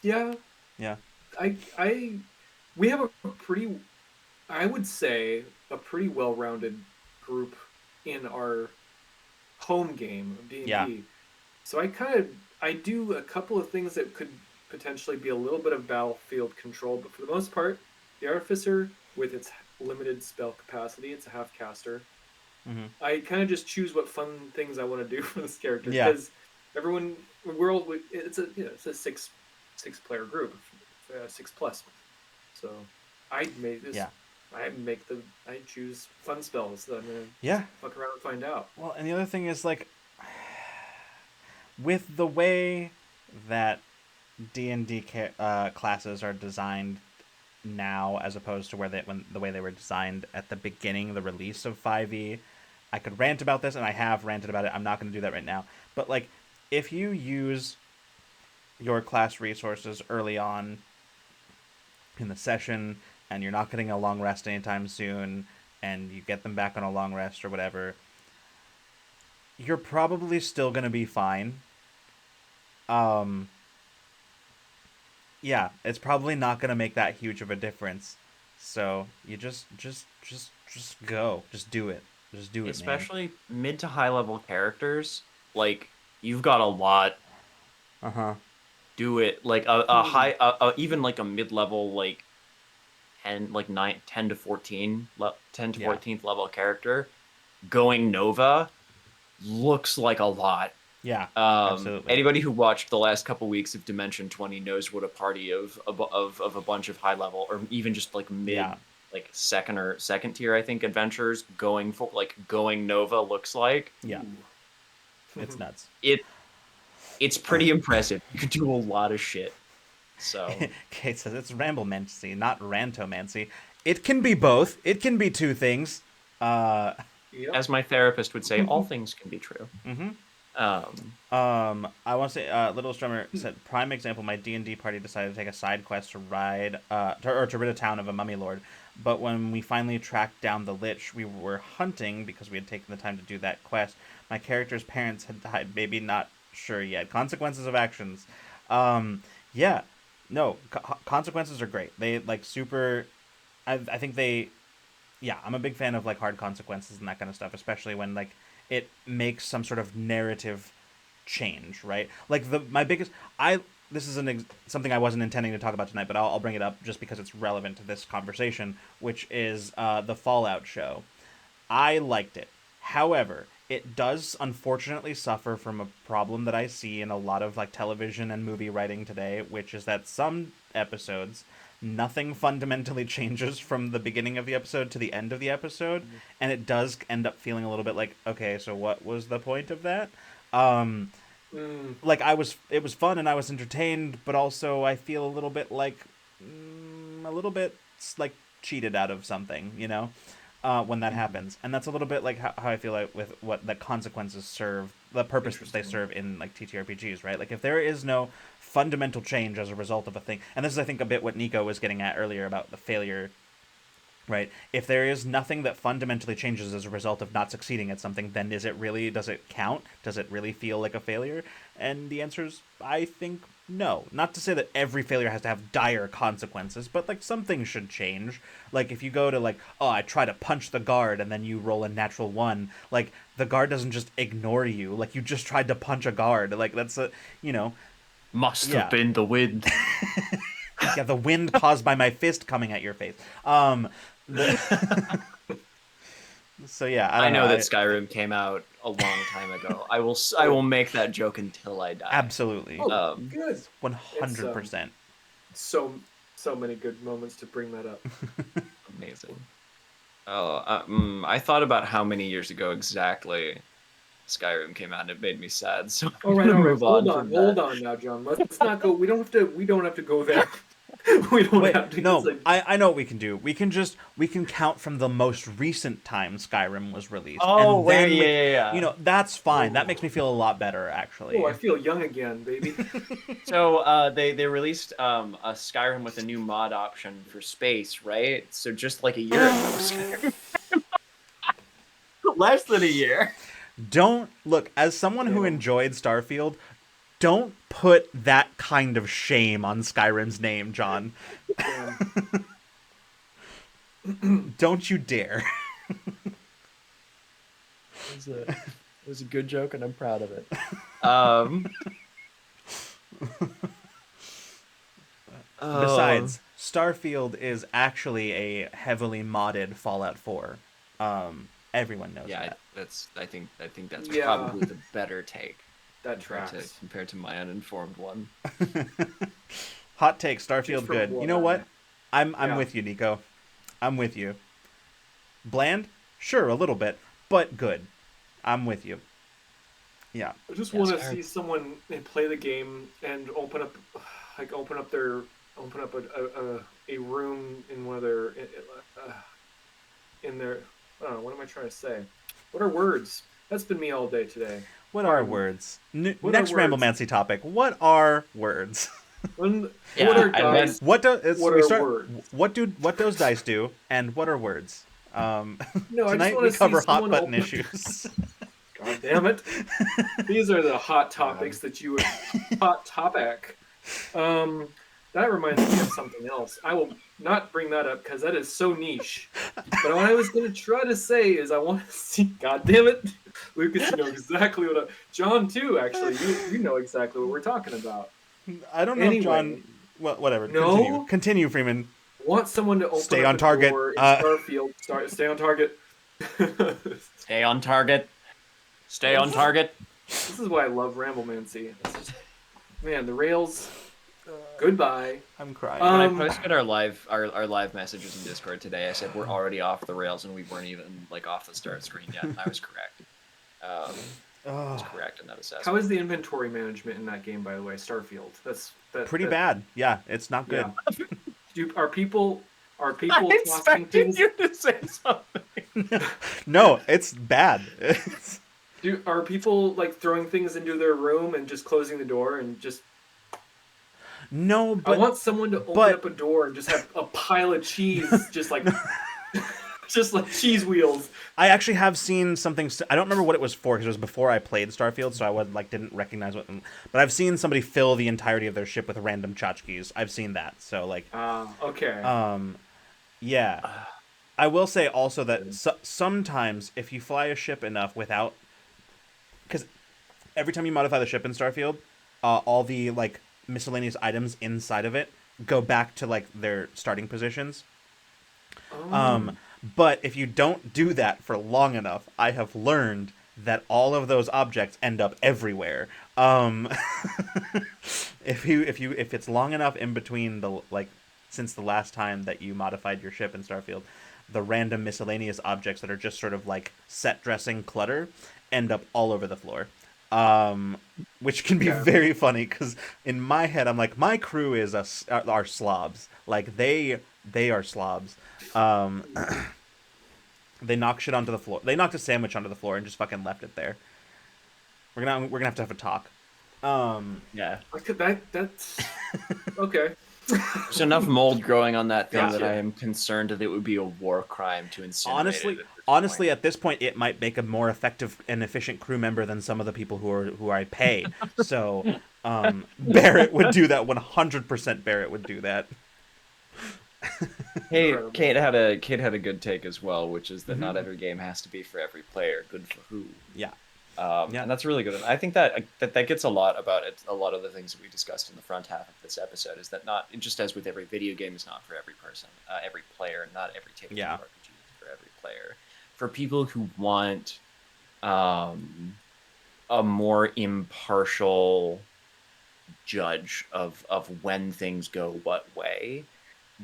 yeah, Yeah. I we have a pretty, I would say, a pretty well-rounded group in our home game of Yeah. D&D. So I do a couple of things that could potentially be a little bit of battlefield control, but for the most part, the Artificer, with its limited spell capacity, it's a half caster. Hmm. I kind of just choose what fun things I want to do for this character Yeah. because everyone we're all it's a it's a six player group, 6 plus. So I made this. Yeah. I choose fun spells that I'm gonna Yeah. fuck around and find out. Well, and the other thing is like with the way that D&D classes are designed now as opposed to when the way they were designed at the beginning, the release of 5e. I could rant about this and I have ranted about it. I'm not going to do that right now. But like if you use your class resources early on in the session and you're not getting a long rest anytime soon and you get them back on a long rest or whatever, you're probably still going to be fine. Um yeah, it's probably not going to make that huge of a difference. So, you just go. Just do it. Just do it, man. especially mid to high level characters, like you've got a lot. Uh-huh. Do it like a high, even like a mid level, like 10, like 9, 10 to 14, 10 to Yeah. 14th level character going Nova looks like a lot. Yeah. Absolutely. Anybody who watched the last couple weeks of Dimension 20 knows what a party of a bunch of high level or even just like Yeah. mid, like second tier, I think, adventures going Nova looks like. Yeah. Ooh. It's nuts. It it's pretty impressive. You could do a lot of shit. So, Kate says it's Ramblemancy, not Rantomancy. It can be both. It can be two things. Uh Yep. as my therapist would say, all things can be true. mhm. Um, I want to say, Little Strummer said, prime example, my D&D party decided to take a side quest to to rid a town of a mummy lord. But when we finally tracked down the Lich we were hunting, because we had taken the time to do that quest, my character's parents had died, maybe not sure yet. Consequences of actions. Yeah. No, consequences are great. They, like, super, I think they, yeah, I'm a big fan of like hard consequences and that kind of stuff, especially when like it makes some sort of narrative change, right? Like the my biggest I this is something I wasn't intending to talk about tonight, but I'll bring it up just because it's relevant to this conversation, which is the Fallout show. I liked it. However, it does unfortunately suffer from a problem that I see in a lot of like television and movie writing today, which is that some episodes nothing fundamentally changes from the beginning of the episode to the end of the episode, and it does end up feeling a little bit like, okay, so what was the point of that? Um Mm. like it was fun and I was entertained, but also I feel a little bit like a little bit like cheated out of something, you know? when that happens, and that's a little bit like how I feel like with what the consequences serve, the purpose that they serve in like TTRPGs, right? Like if there is no fundamental change as a result of a thing, and this is I think a bit what Nico was getting at earlier about the failure, right? If there is nothing that fundamentally changes as a result of not succeeding at something, then does it count? Does it really feel like a failure? And the answer is, I think, no. Not to say that every failure has to have dire consequences, but like some things should change. Like if you go to like, oh, I try to punch the guard and then you roll a natural one, like the guard doesn't just ignore you. Like you just tried to punch a guard. Like that's a, you know, Must Yeah. have been the wind. yeah, the wind caused by my fist coming at your face. So yeah, I I don't know know. that Skyrim came out a long time ago. I will make that joke until I die. Absolutely, Oh, Um, good. 100%. So many good moments to bring that up. Amazing. Oh, I thought about how many years ago exactly Skyrim came out, and it made me sad. So All I'm right, gonna move on. hold on now, John. Let's not go. We don't have to go there. We don't Wait, have to. no, Like, I know what we can do. We can count from the most recent time Skyrim was released. Oh, and wait, then yeah. You know, that's fine. That Oh. makes me feel a lot better, actually. oh, I feel young again, baby. So they released a Skyrim with a new mod option for space, right? So just like a year ago, Skyrim. Less than a year. Don't look, as someone who Yeah. enjoyed Starfield, don't put that kind of shame on Skyrim's name, John. Damn. Don't you dare. It was a good joke, and I'm proud of it. Um, Besides, Starfield is actually a heavily modded Fallout 4. Everyone knows yeah, that. I think that's Yeah. probably the better take That compared tracks. to my uninformed one. Hot take, Starfield Just from good. what You know what? I'm Yeah. with you, Nico. I'm with you. Bland? Sure, a little bit, but good. I'm with you. Yeah. I just Yeah, want to Skyrim. see someone play the game and open up a room in one of their in their. I don't know. What am I trying to say? What are words? That's been me all day today. What are Pardon. words? What Next are words? Ramblemancy topic. What are words? When, Yeah, what are I dice? What do it's, What we are start? words? What those dice do? And what are words? No, I just Tonight want we to see cover hot someone button open. issues. God damn it! These are the hot topics that you would hot topic. That reminds me of something else. I will not bring that up because that is so niche. But what I was going to try to say is I want to see. God damn it, Lucas, you know exactly what. John too, actually, you know exactly what we're talking about. I don't know Anyway. if John. Well, whatever. No. Continue, Freeman. Want someone to open Stay up on a target. door in Starfield? Stay on target. Stay on target. Stay on target. This is why I love Ramblemancy. It's just, man, the rails. Goodbye. I'm crying. When I posted our live messages in Discord today, I said we're already off the rails and we weren't even like off the start screen yet. And I was correct. I was correct in that assessment. How is the inventory management in that game, by the way? Starfield. That's Pretty bad. Yeah, it's not good. Yeah. Are people I tossing expected things? you to say something. No, it's bad. Are people like throwing things into their room and just closing the door and just? No, but I want someone to open up a door and just have a pile of cheese, just like cheese wheels. I actually have seen something. I don't remember what it was for because it was before I played Starfield, so I didn't recognize what. But I've seen somebody fill the entirety of their ship with random tchotchkes. I've seen that. So like. Okay. Yeah. I will say also that sometimes if you fly a ship enough without, because every time you modify the ship in Starfield, all the like miscellaneous items inside of it go back to like their starting positions. But if you don't do that for long enough, I have learned that all of those objects end up everywhere. If it's long enough in between the like since the last time that you modified your ship in Starfield, the random miscellaneous objects that are just sort of like set dressing clutter end up all over the floor. Which can be very funny because in my head I'm like, my crew are slobs. Like they are slobs. They knocked shit onto the floor. They knocked a sandwich onto the floor and just fucking left it there. We're gonna have to have a talk. Yeah. That's okay. There's enough mold growing on that thing that Gotcha. I am concerned that it would be a war crime to incinerate it Honestly, point. at this point, it might make a more effective and efficient crew member than some of the people who I pay. So, Barrett would do that 100%. Barrett would do that. Hey, Incredible. Kate had a good take as well, which is that not Mhm. every game has to be for every player. Good for who? Yeah. Yeah. And that's really good. And I think that gets a lot about it. A lot of the things that we discussed in the front half of this episode is that not just as with every video game is not for every person, every player. Not every tabletop Yeah. RPG is for every player. For people who want a more impartial judge of when things go what way,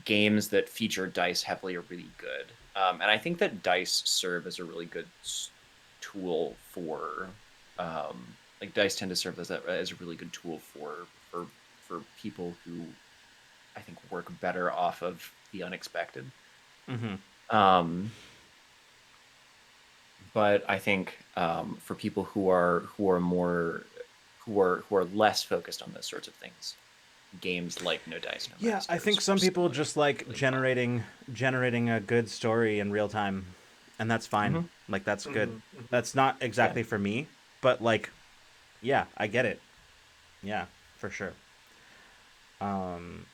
games that feature dice heavily are really good. And I think that dice serve as a really good tool for, like dice tend to serve as a really good tool for people who I think work better off of the unexpected. Mm-hmm. But I think for people who are less focused on those sorts of things, games like No Dice No Yeah, I Masters think some or people similar just like really fun. generating a good story in real time, and that's fine. Mhm. Like that's good. Mhm. That's not Yeah. exactly for me, but like, yeah, I get it. Yeah, for sure. Um,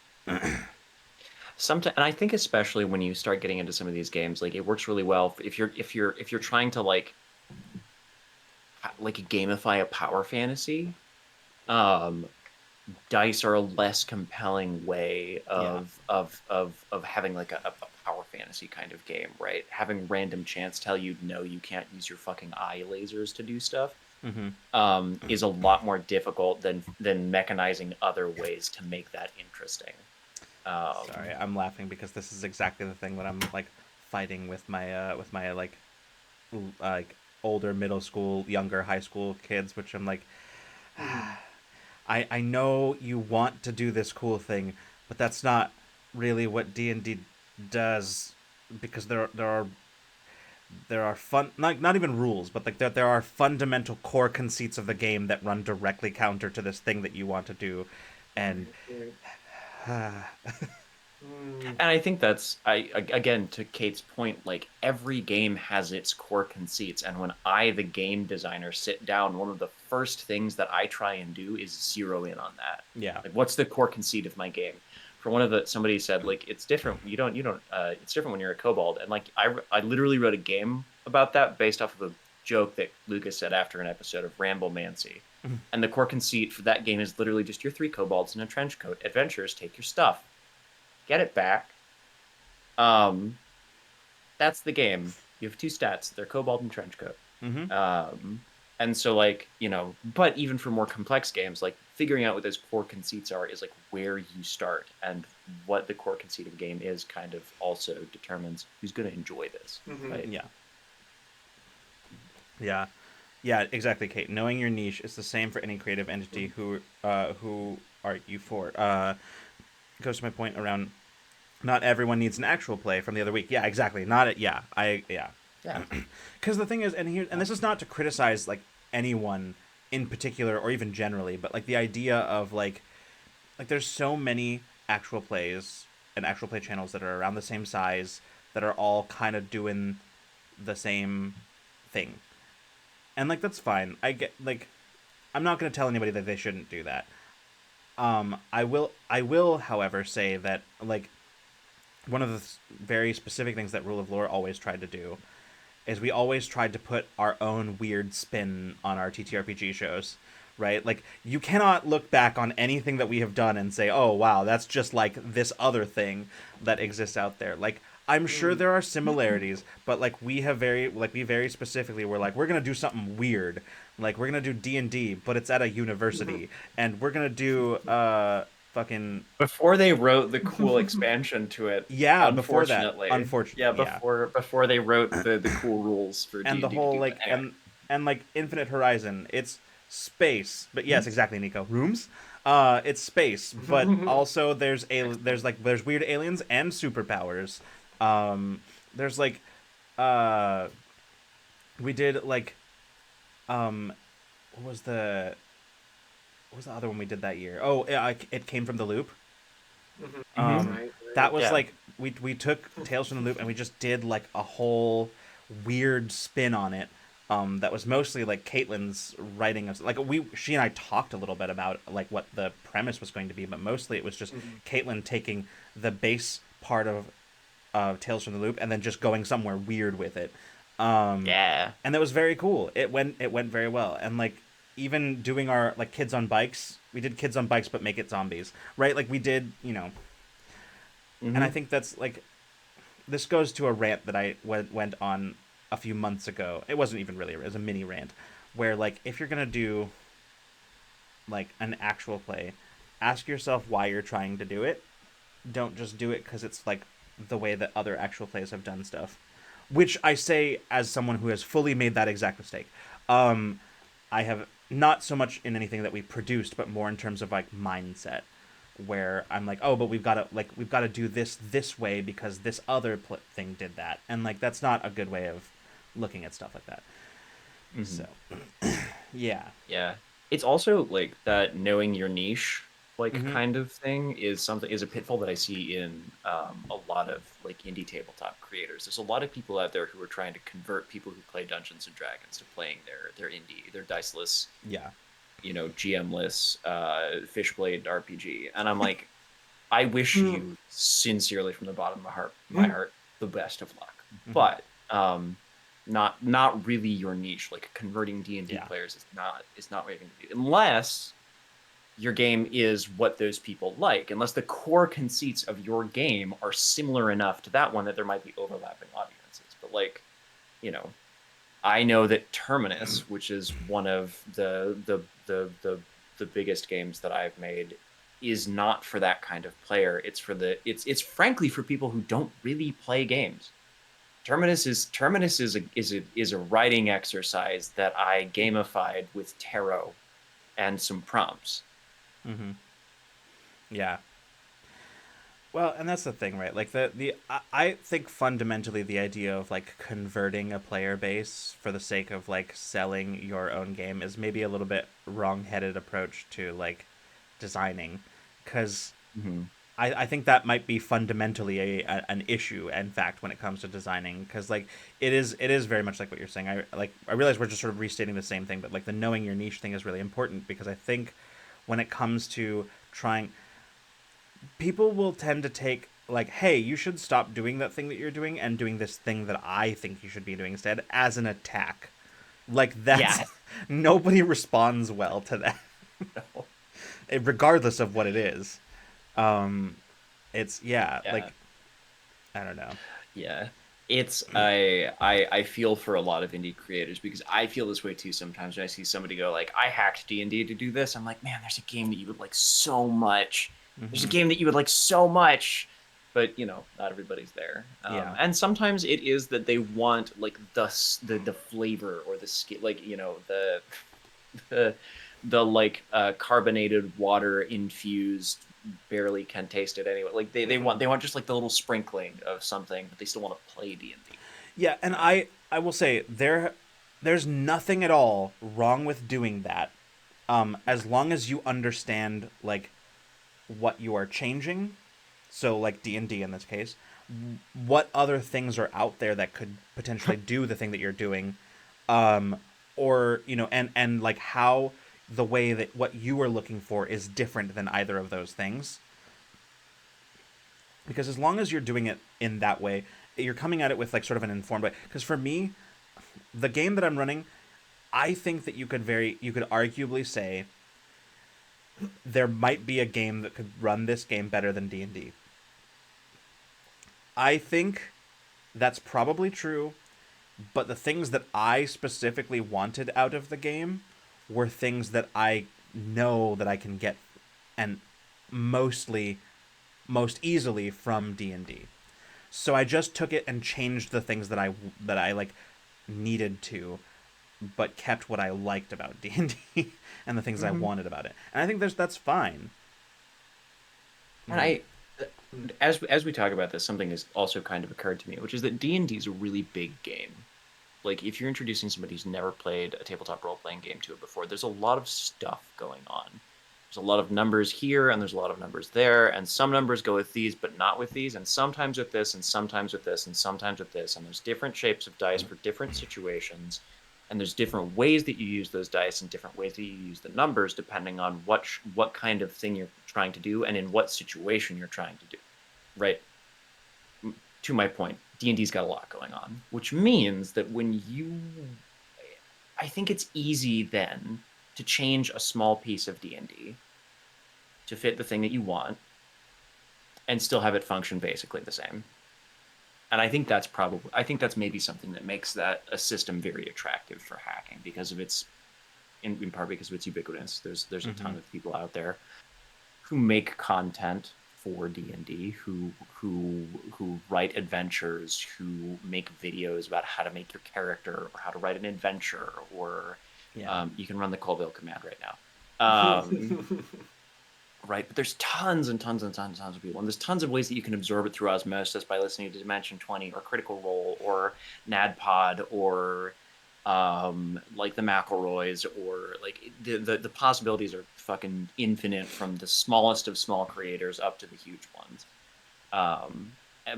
Sometimes, and I think especially when you start getting into some of these games, like it works really well if you're trying to like gamify a power fantasy. Um, dice are a less compelling way yeah. of having like a power fantasy kind of game, right? Having random chance tell you no, you can't use your fucking eye lasers to do stuff Mm-hmm. is a lot more difficult than mechanizing other ways to make that interesting. Sorry, I'm laughing because this is exactly the thing that I'm like fighting with my like older middle school, younger high school kids, which I'm like, Mhm. I know you want to do this cool thing, but that's not really what D&D does, because there are fun, not even rules, but like there are fundamental core conceits of the game that run directly counter to this thing that you want to do, and Right. Mm. And I think that's again to Kate's point, like every game has its core conceits. And when I, the game designer, sit down, one of the first things that I try and do is zero in on that. yeah. Like, what's the core conceit of my game? For one of the somebody said like it's different. You don't. It's different when you're a kobold. And like I literally wrote a game about that based off of a joke that Lucas said after an episode of Ramblemancy. And the core conceit for that game is literally just your three kobolds in a trench coat. Adventurers, take your stuff, get it back. Um, that's the game. You have two stats. They're Kobold and Trenchcoat. Mm-hmm. And so but even for more complex games, like figuring out what those core conceits are is like where you start, and what the core conceit of a game is kind of also determines who's going to enjoy this, Mhm. right? Yeah. Yeah. Yeah, exactly, Kate. Knowing your niche is the same for any creative entity. Who are you for? Goes to my point around not everyone needs an actual play from the other week. Yeah, exactly. Not it. Yeah, yeah. Yeah. Because the thing is, and this is not to criticize like anyone in particular or even generally, but like the idea of like there's so many actual plays and actual play channels that are around the same size that are all kind of doing the same thing, and like that's fine. I get like I'm not going to tell anybody that they shouldn't do that. I will, however, say that like one of the very specific things that Rule of Lore always tried to do is we always tried to put our own weird spin on our TTRPG shows, right? Like you cannot look back on anything that we have done and say, "Oh, wow, that's just like this other thing that exists out there." Like I'm sure Mm. there are similarities, but like we very specifically were like we're going to do something weird. Like we're going to do D&D, but it's at a university, and we're going to do fucking Before they wrote the cool expansion to it, yeah, before that, unfortunately, yeah, unfortunately, yeah. before they wrote the cool rules for And the D&D to whole do that. like Anyway, and like Infinite Horizon, it's space, but yes, exactly, Nico, rooms. It's space, but also there's excellent. there's weird aliens and superpowers. There's like uh we did like um what was the other one we did that year? Oh, it came from the loop. Mm-hmm. Right, That was Yeah. like we took Tales from the Loop and we just did like a whole weird spin on it. That was mostly like Caitlin's writing of like she and I talked a little bit about like what the premise was going to be, but mostly it was just Mhm. Caitlin taking the base part of Tales from the Loop and then just going somewhere weird with it. Um, Yeah. and that was very cool. It went very well. And like even doing our like kids on bikes, we did kids on bikes but make it zombies, right? Like we did, and I Mm-hmm. think that's like this goes to a rant that I went on a few months ago. It wasn't even really, it was a mini rant where like if you're going to do like an actual play, ask yourself why you're trying to do it. Don't just do it cuz it's like the way that other actual plays have done stuff. Which I say as someone who has fully made that exact mistake. Um I have not so much in anything that we produced, but more in terms of like mindset, where I'm like, oh, but we've got to do this way because this other thing did that, and like that's not a good way of looking at stuff like that. Mm-hmm. So, yeah. Yeah. It's also like that knowing your niche like Mm-hmm. kind of thing is a pitfall that I see in a lot of like indie tabletop creators. There's a lot of people out there who are trying to convert people who play Dungeons and Dragons to playing their indie, their diceless, Yeah. GM-less Fishblade RPG. And I'm like, I wish you sincerely from the bottom of my heart, the best of luck. Mm-hmm. But not really your niche. Like converting D&D Yeah. players is not what you're going to do unless your game is what those people like. Unless the core conceits of your game are similar enough to that one that there might be overlapping audiences. But like, you know, I know that Terminus, which is one of the biggest games that I've made, is not for that kind of player. It's frankly for people who don't really play games. Terminus is a writing exercise that I gamified with tarot and some prompts. Mm-hmm. Yeah. Well, and that's the thing, right? Like I think fundamentally the idea of like converting a player base for the sake of like selling your own game is maybe a little bit wrong-headed approach to like designing, because Mm-hmm. I think that might be fundamentally an issue. In fact, when it comes to designing, because like it is very much like what you're saying. I realize we're just sort of restating the same thing, but like the knowing your niche thing is really important, because I think when it comes to trying, people will tend to take like, hey, you should stop doing that thing that you're doing and doing this thing that I think you should be doing instead, as an attack. Like that's Yeah. nobody responds well to that, regardless of what it is. Um, it's yeah, Yeah. like I don't know. Yeah. I feel for a lot of indie creators because I feel this way too sometimes when I see somebody go like, I hacked D&D to do this. I'm like, man, there's a game that you would like so much. There's a Hmm. game that you would like so much. But not everybody's there. Yeah. And sometimes it is that they want like the flavor or the skill, like the the like carbonated water infused, barely can taste it anyway. Like they want just like the little sprinkling of something, but they still want to play D&D. Yeah, and Um, I will say there's nothing at all wrong with doing that, as long as you understand like what you are changing. So like D&D in this case, what other things are out there that could potentially do the thing that you're doing, um, or and like how the way that what you are looking for is different than either of those things. Because as long as you're doing it in that way, you're coming at it with like sort of an informed way. Because for me, the game that I'm running, I think that you could arguably say there might be a game that could run this game better than D&D. I think that's probably true, but the things that I specifically wanted out of the game were things that I know that I can get, and mostly most easily from D&D. So I just took it and changed the things that I like needed to, but kept what I liked about D&D and D and the things I mhm. wanted about it. And I think that's fine. And Like, As we talk about this, something has also kind of occurred to me, which is that D&D is a really big game. Like, if you're introducing somebody who's never played a tabletop role-playing game to it before, there's a lot of stuff going on. There's a lot of numbers here, and there's a lot of numbers there, and some numbers go with these, but not with these, and sometimes with this, and sometimes with this, and sometimes with this, and there's different shapes of dice for different situations, and there's different ways that you use those dice and different ways that you use the numbers depending on what kind of thing you're trying to do and in what situation you're trying to do, right? To my point, D&D's got a lot going on, which means that I think it's easy then to change a small piece of D&D to fit the thing that you want and still have it function basically the same. And I think that's maybe something that makes that a system very attractive for hacking because of its, in part because of its ubiquitous. There's a ton of people out there who make content for D&D, who write adventures, who make videos about how to make your character or how to write an adventure, or you can run the Colville command right now. Right, but there's tons and tons and tons and tons of people, and there's tons of ways that you can absorb it through osmosis by listening to Dimension 20 or Critical Role or NADPOD or like the McElroys, or like the possibilities are fucking infinite from the smallest of small creators up to the huge ones.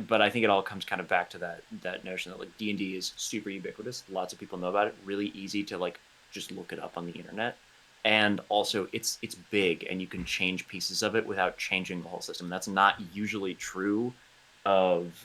But I think it all comes kind of back to that notion that like D&D is super ubiquitous. Lots of people know about it. Really easy to like just look it up on the internet. And also it's big and you can change pieces of it without changing the whole system. That's not usually true of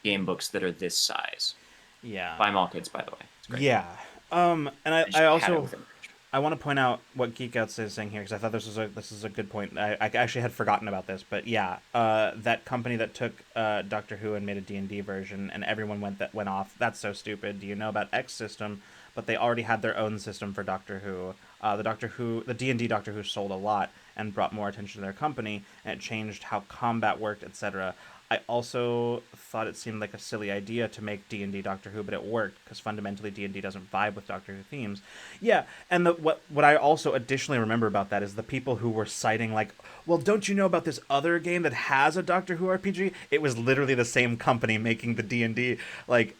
game books that are this size. Yeah. Buy them all kids, by the way. It's great. Yeah. And I had also it with information. I want to point out what Geek Outs is saying here because I thought this is a good point. I actually had forgotten about this, but yeah, that company that took Doctor Who and made a D&D version, and everyone went off. That's so stupid. Do you know about X system? But they already had their own system for Doctor Who. The D&D Doctor Who sold a lot and brought more attention to their company, and it changed how combat worked, etc. I also thought it seemed like a silly idea to make D&D Doctor Who, but it worked because fundamentally D&D doesn't vibe with Doctor Who themes. Yeah, and what I also additionally remember about that is the people who were citing like, well, don't you know about this other game that has a Doctor Who RPG? It was literally the same company making the D&D. Like,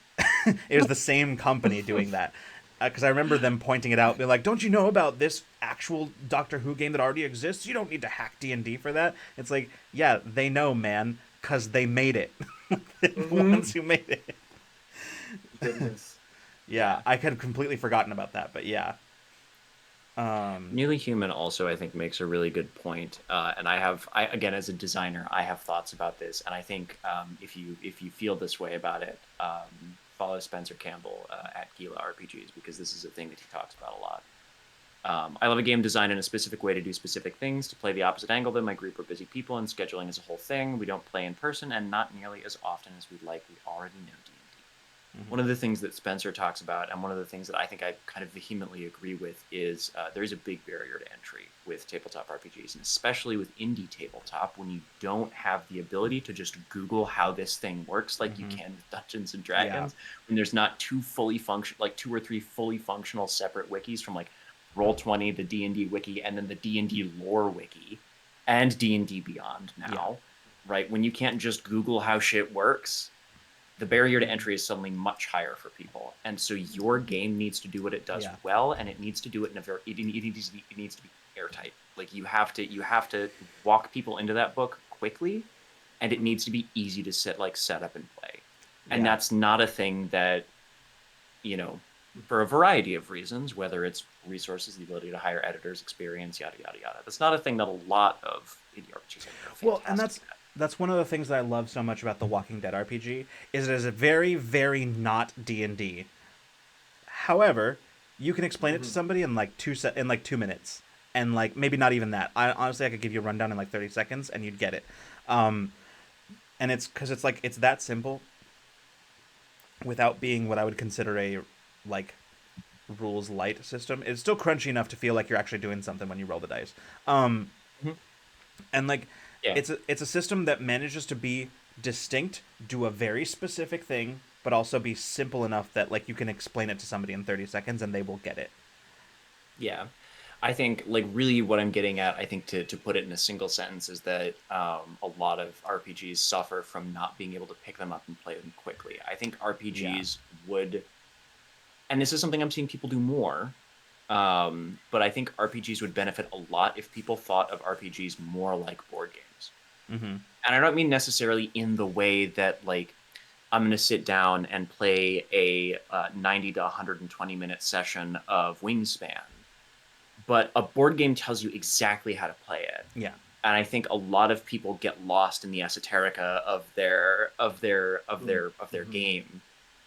it was the same company doing that. Because I remember them pointing it out, being like, "Don't you know about this actual Doctor Who game that already exists? You don't need to hack D&D for that." It's like, yeah, they know, man, because they made it. The ones who made it. Goodness. Yeah, I had completely forgotten about that, but yeah. Nearly Human also, I think, makes a really good point. And again, as a designer, I have thoughts about this. And I think if you feel this way about it, follow Spencer Campbell at Gila RPGs, because this is a thing that he talks about a lot. I love a game designed in a specific way to do specific things, to play the opposite angle than my group are busy people, and scheduling is a whole thing. We don't play in person, and not nearly as often as we'd like. We already know D&D. One of the things that Spencer talks about, and one of the things that I think I kind of vehemently agree with, is there is a big barrier to entry with tabletop RPGs, and especially with indie tabletop, when you don't have the ability to just Google how this thing works like you can with Dungeons and Dragons, when there's not two or three fully functional separate wikis from like Roll20, the D&D wiki, and then the D&D lore wiki, and D&D Beyond now, right? When you can't just Google how shit works, the barrier to entry is suddenly much higher for people. And so your game needs to do what it does well, and it needs to do it in it needs to be airtight. Like you have to walk people into that book quickly, and it needs to be easy to set up and play. And that's not a thing that, for a variety of reasons, whether it's resources, the ability to hire editors, experience, yada yada yada. That's not a thing that a lot of indie RPGs are. Well, and that's one of the things that I love so much about the Walking Dead RPG is it is a very, very not D&D. However, you can explain it to somebody in like 2 minutes, and like maybe not even that. I could give you a rundown in like 30 seconds, and you'd get it. And it's because it's that simple, without being what I would consider a like rules light system. It's still crunchy enough to feel like you're actually doing something when you roll the dice. And like. Yeah. It's a system that manages to be distinct, do a very specific thing, but also be simple enough that like you can explain it to somebody in 30 seconds and they will get it. Yeah. I think like really what I'm getting at, I think to put it in a single sentence is that a lot of RPGs suffer from not being able to pick them up and play them quickly. I think RPGs would, and this is something I'm seeing people do more, but I think RPGs would benefit a lot if people thought of RPGs more like board games. Mm-hmm. And I don't mean necessarily in the way that like I'm going to sit down and play a 90 to 120-minute session of Wingspan, but a board game tells you exactly how to play it. Yeah. And I think a lot of people get lost in the esoterica of their game,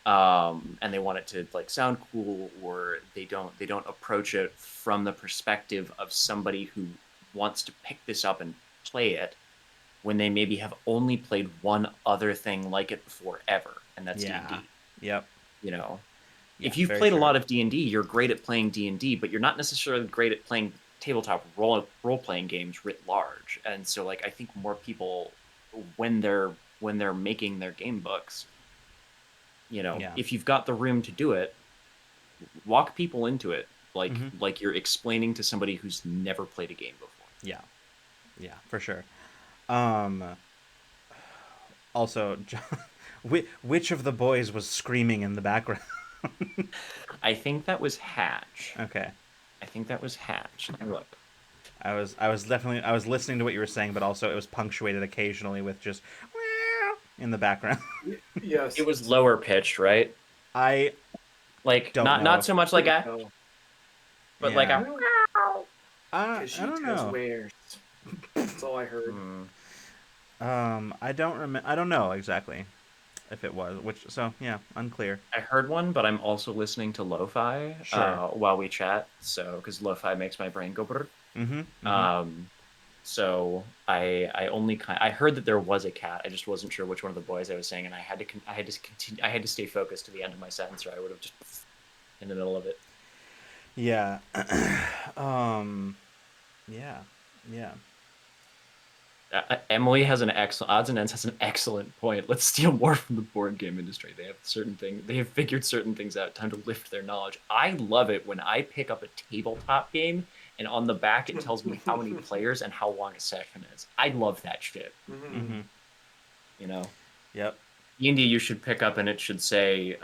and they want it to like sound cool, or they don't approach it from the perspective of somebody who wants to pick this up and play it when they maybe have only played one other thing like it before ever, and that's Yeah. D&D. Yep. You know, Yeah, if you've very played a true. lot of D&D, you're great at playing D&D, but you're not necessarily great at playing tabletop role playing games writ large. And so like I think more people when they're making their game books, Yeah. if you've got the room to do it, walk people into it like Mm-hmm. like you're explaining to somebody who's never played a game before. Yeah. Yeah, for sure. Um. Also, which of the boys was screaming in the background? I think that was Hatch. Okay. I think that was Hatch. Look. I was listening to what you were saying, but also it was punctuated occasionally with just in the background. Yes. It was lower pitched, right? I Like don't not know not if so much like a, No. but like yeah. a. No, because I she don't just know. wears. That's all I heard. I don't remember. I don't know exactly if it was which. So yeah, unclear. I heard one, but I'm also listening to lo-fi Sure. while we chat. So, because lo-fi makes my brain go brr. Mm-hmm. Mm-hmm. Um, so I only I heard that there was a cat. I just wasn't sure which one of the boys I was saying, and I had to continue. I had to stay focused to the end of my sentence, or I would have just in the middle of it. Yeah. um. Yeah. Yeah. Emily has an excellent odds and ends has an excellent point. Let's steal more from the board game industry. They have certain things. They have figured certain things out. Time to lift their knowledge. I love it when I pick up a tabletop game and on the back it tells me how many players and how long a session is. I love that shit. Mm-hmm. You know, Yep. D&D you should pick up and it should say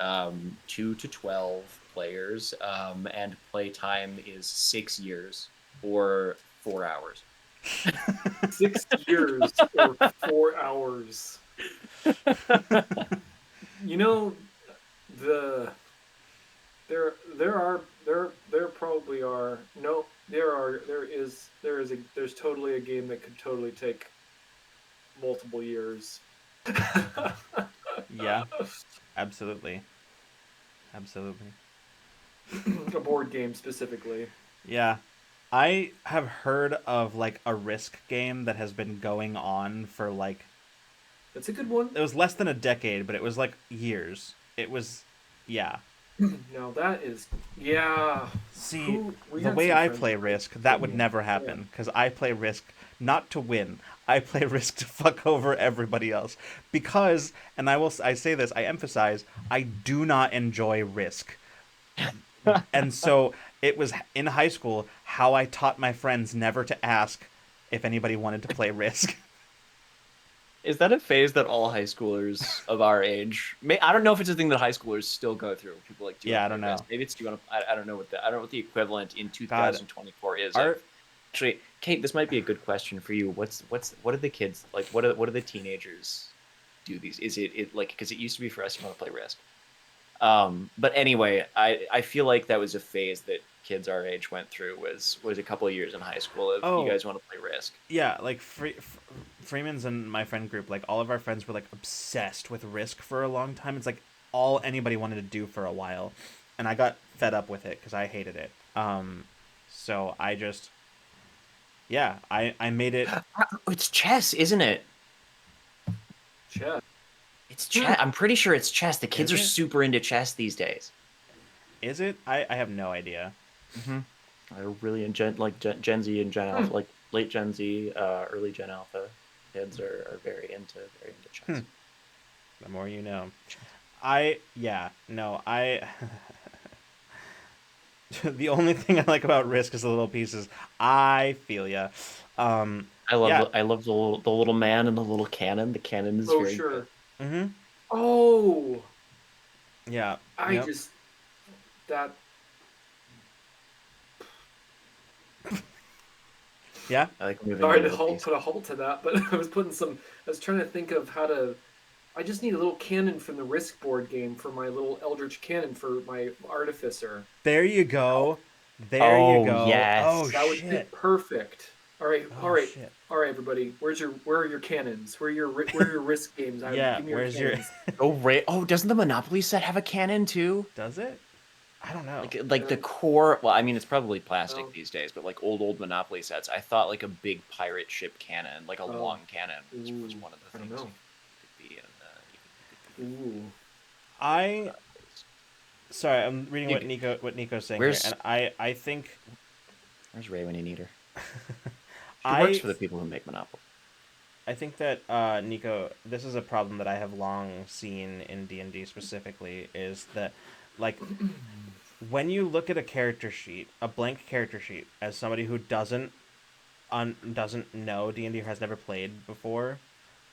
2 to 12 players, and play time is 6 years or 4 hours. 6 years or 4 hours. You know, the there probably are no there's totally a game that could totally take multiple years. Yeah. Absolutely. Absolutely. A board game specifically. Yeah. I have heard of like a Risk game that has been going on for like That's a good one. it was less than a decade, but it was like years. It was yeah. No, that is yeah. See, We the had way some I friends play who played Risk, that that would game. never happen because I play Risk not to win. I play Risk to fuck over everybody else because, and I say this, I emphasize, I do not enjoy Risk. And so it was in high school how I taught my friends never to ask if anybody wanted to play Risk. Is that a phase that all high schoolers of our age? I don't know if it's a thing that high schoolers still go through. People like, do you Yeah, want I to play don't Risk? know. Maybe it's do you want to. I don't know I don't know what the equivalent in God, 2024 is our of. Actually, Kate, this might be a good question for you. What are the kids like? What are the teenagers do these? Is it like because it used to be for us you want to play Risk. But anyway, I feel like that was a phase that kids our age went through was a couple of years in high school of you oh guys want to play Risk. yeah, like Freeman's and my friend group, like all of our friends were like obsessed with Risk for a long time. It's like all anybody wanted to do for a while, and I got fed up with it because I hated it. So I just yeah, I made it. It's chess, isn't it? Chess. It's chess. I'm pretty sure it's chess. The kids Is are it? super into chess these days. Is it? I have no idea. Mm-hmm. They're really in Gen Z and Gen Alpha, like late Gen Z, early Gen Alpha. Kids are very into chess. The more you know. I yeah no I The only thing I like about Risk is the little pieces. I feel ya. Yeah. I love the little man and the little cannon. The cannon is Oh very good. sure. Mm-hmm. Oh, Yeah. I Yep. just that. Yeah. I like moving Sorry the to little piece. put a halt to that, but I was putting some. I was trying to think of how to. I just need a little cannon from the Risk board game for my little Eldritch cannon for my artificer. There you go. There you Oh go. Oh yes. That would shit. fit perfect. All right, all Oh right, shit. all right, everybody. Where are your cannons? Where are your Risk games? Yeah. Give me your Where's your? cannons. Oh right. Oh, doesn't the Monopoly set have a cannon too? Does it? I don't know. Like the core. Well, I mean, it's probably plastic Well, these days, but like old Monopoly sets, I thought like a big pirate ship cannon, like a oh, long cannon, was ooh, one of the I don't things know. you could be in. You could be Ooh, I sorry. I'm reading You what Nico's saying here, where's and I think where's Ray when you need her? She works I for the people who make Monopoly. I think that Nico, this is a problem that I have long seen in D&D specifically, is that like when you look at a character sheet, a blank character sheet, as somebody who doesn't know D&D or has never played before,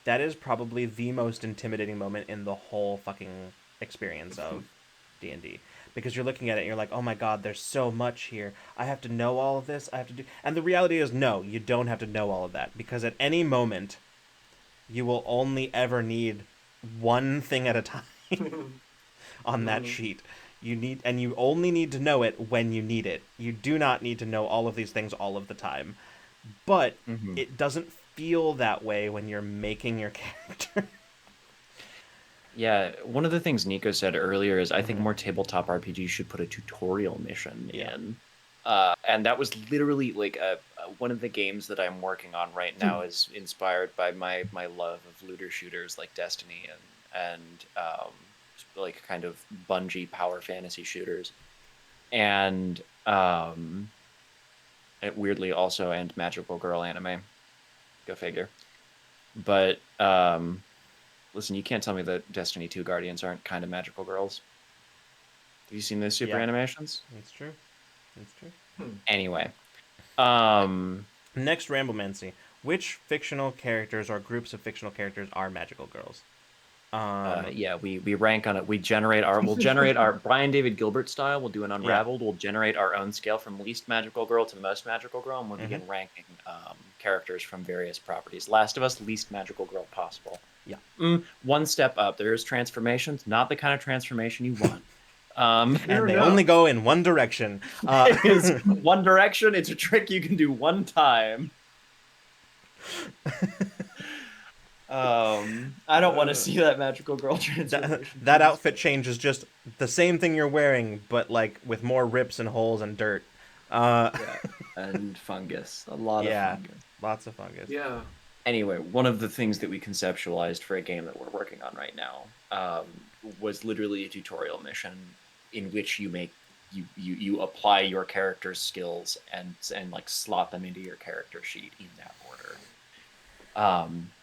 that is probably the most intimidating moment in the whole fucking experience of D&D, because you're looking at it and you're like, "Oh my god, there's so much here. I have to know all of this. I have to do." And the reality is no, you don't have to know all of that, because at any moment you will only ever need one thing at a time on that sheet. You only need to know it when you need it. You do not need to know all of these things all of the time. But Mm-hmm. it doesn't feel that way when you're making your character. Yeah, one of the things Nico said earlier is I think Mhm. more tabletop RPGs should put a tutorial mission Yeah. in. And that was literally like one of the games that I'm working on right now is inspired by my love of looter shooters like Destiny and like kind of Bungie power fantasy shooters. And it weirdly also and magical girl anime. Go figure. But listen, you can't tell me that Destiny 2 Guardians aren't kind of magical girls. Have you seen those super Yeah. animations? It's true. It's true. Anyway, um, Next, Ramblemancy. Which fictional characters or groups of fictional characters are magical girls? yeah, we rank on it. We'll generate our Brian David Gilbert style. We'll do an Yeah. unraveled. We'll generate our own scale from least magical girl to most magical girl, and we'll begin ranking characters from various properties. Last of Us, least magical girl possible. Yeah. One step up. There's transformations, not the kind of transformation you want. Fair And they enough. only go in one direction. It is one direction. It's a trick you can do one time. I don't want to see that magical girl transformation. that outfit change is just the same thing you're wearing, but like with more rips and holes and dirt. Yeah, and fungus. A lot of fungus. Lots of fungus. Yeah. Anyway, one of the things that we conceptualized for a game that we're working on right now was literally a tutorial mission in which you apply your character's skills and like slot them into your character sheet in that order.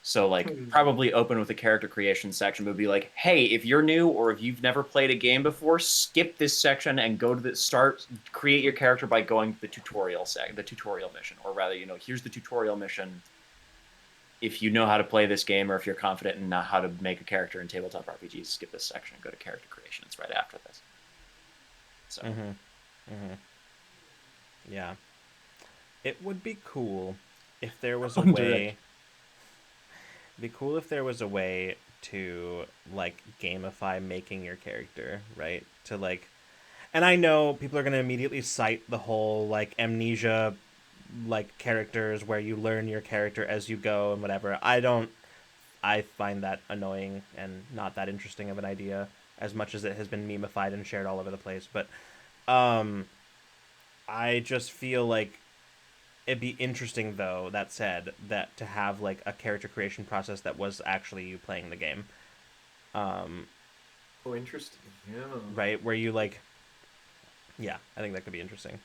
So like probably open with a character creation section, but be like, hey, if you're new or if you've never played a game before, skip this section and go to create your character by going to the tutorial mission, or rather, here's the tutorial mission. If you know how to play this game, or if you're confident in how to make a character in tabletop RPGs, skip this section and go to character creation. It's right after this. So. Yeah. It would be cool if there was a way. It'd be cool if there was a way to like gamify making your character, right? To like, and I know people are gonna immediately cite the whole like amnesia, like characters where you learn your character as you go and whatever. I find that annoying and not that interesting of an idea, as much as it has been memeified and shared all over the place. But I just feel like it'd be interesting, though, that said, that to have like a character creation process that was actually you playing the game. Oh, interesting. Yeah. Right, where you like, yeah, I think that could be interesting.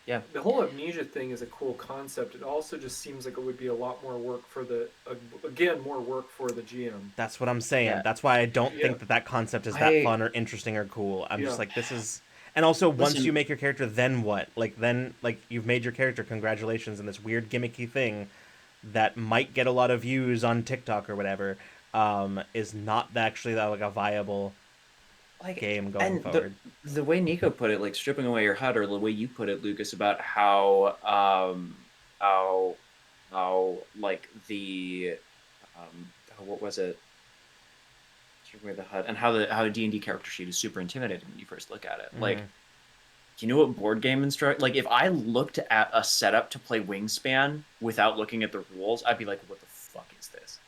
Yeah. The whole amnesia thing is a cool concept. It also just seems like it would be a lot more work for more work for the GM. That's what I'm saying. Yeah. That's why I don't think that concept is that fun or interesting or cool. I'm just like, this is, And also, once Listen, you make your character, then what? Like, then, like, you've made your character, congratulations, and this weird gimmicky thing that might get a lot of views on TikTok or whatever, is not actually like a viable like, game going and forward. the way Nico put it, like stripping away your HUD, or the way you put it, Lucas, about how like the what was it? Stripping away the HUD, and how a D&D character sheet is super intimidating when you first look at it. Like, Mm-hmm. you know what board game instruct? Like, if I looked at a setup to play Wingspan without looking at the rules, I'd be like, what the fuck is this?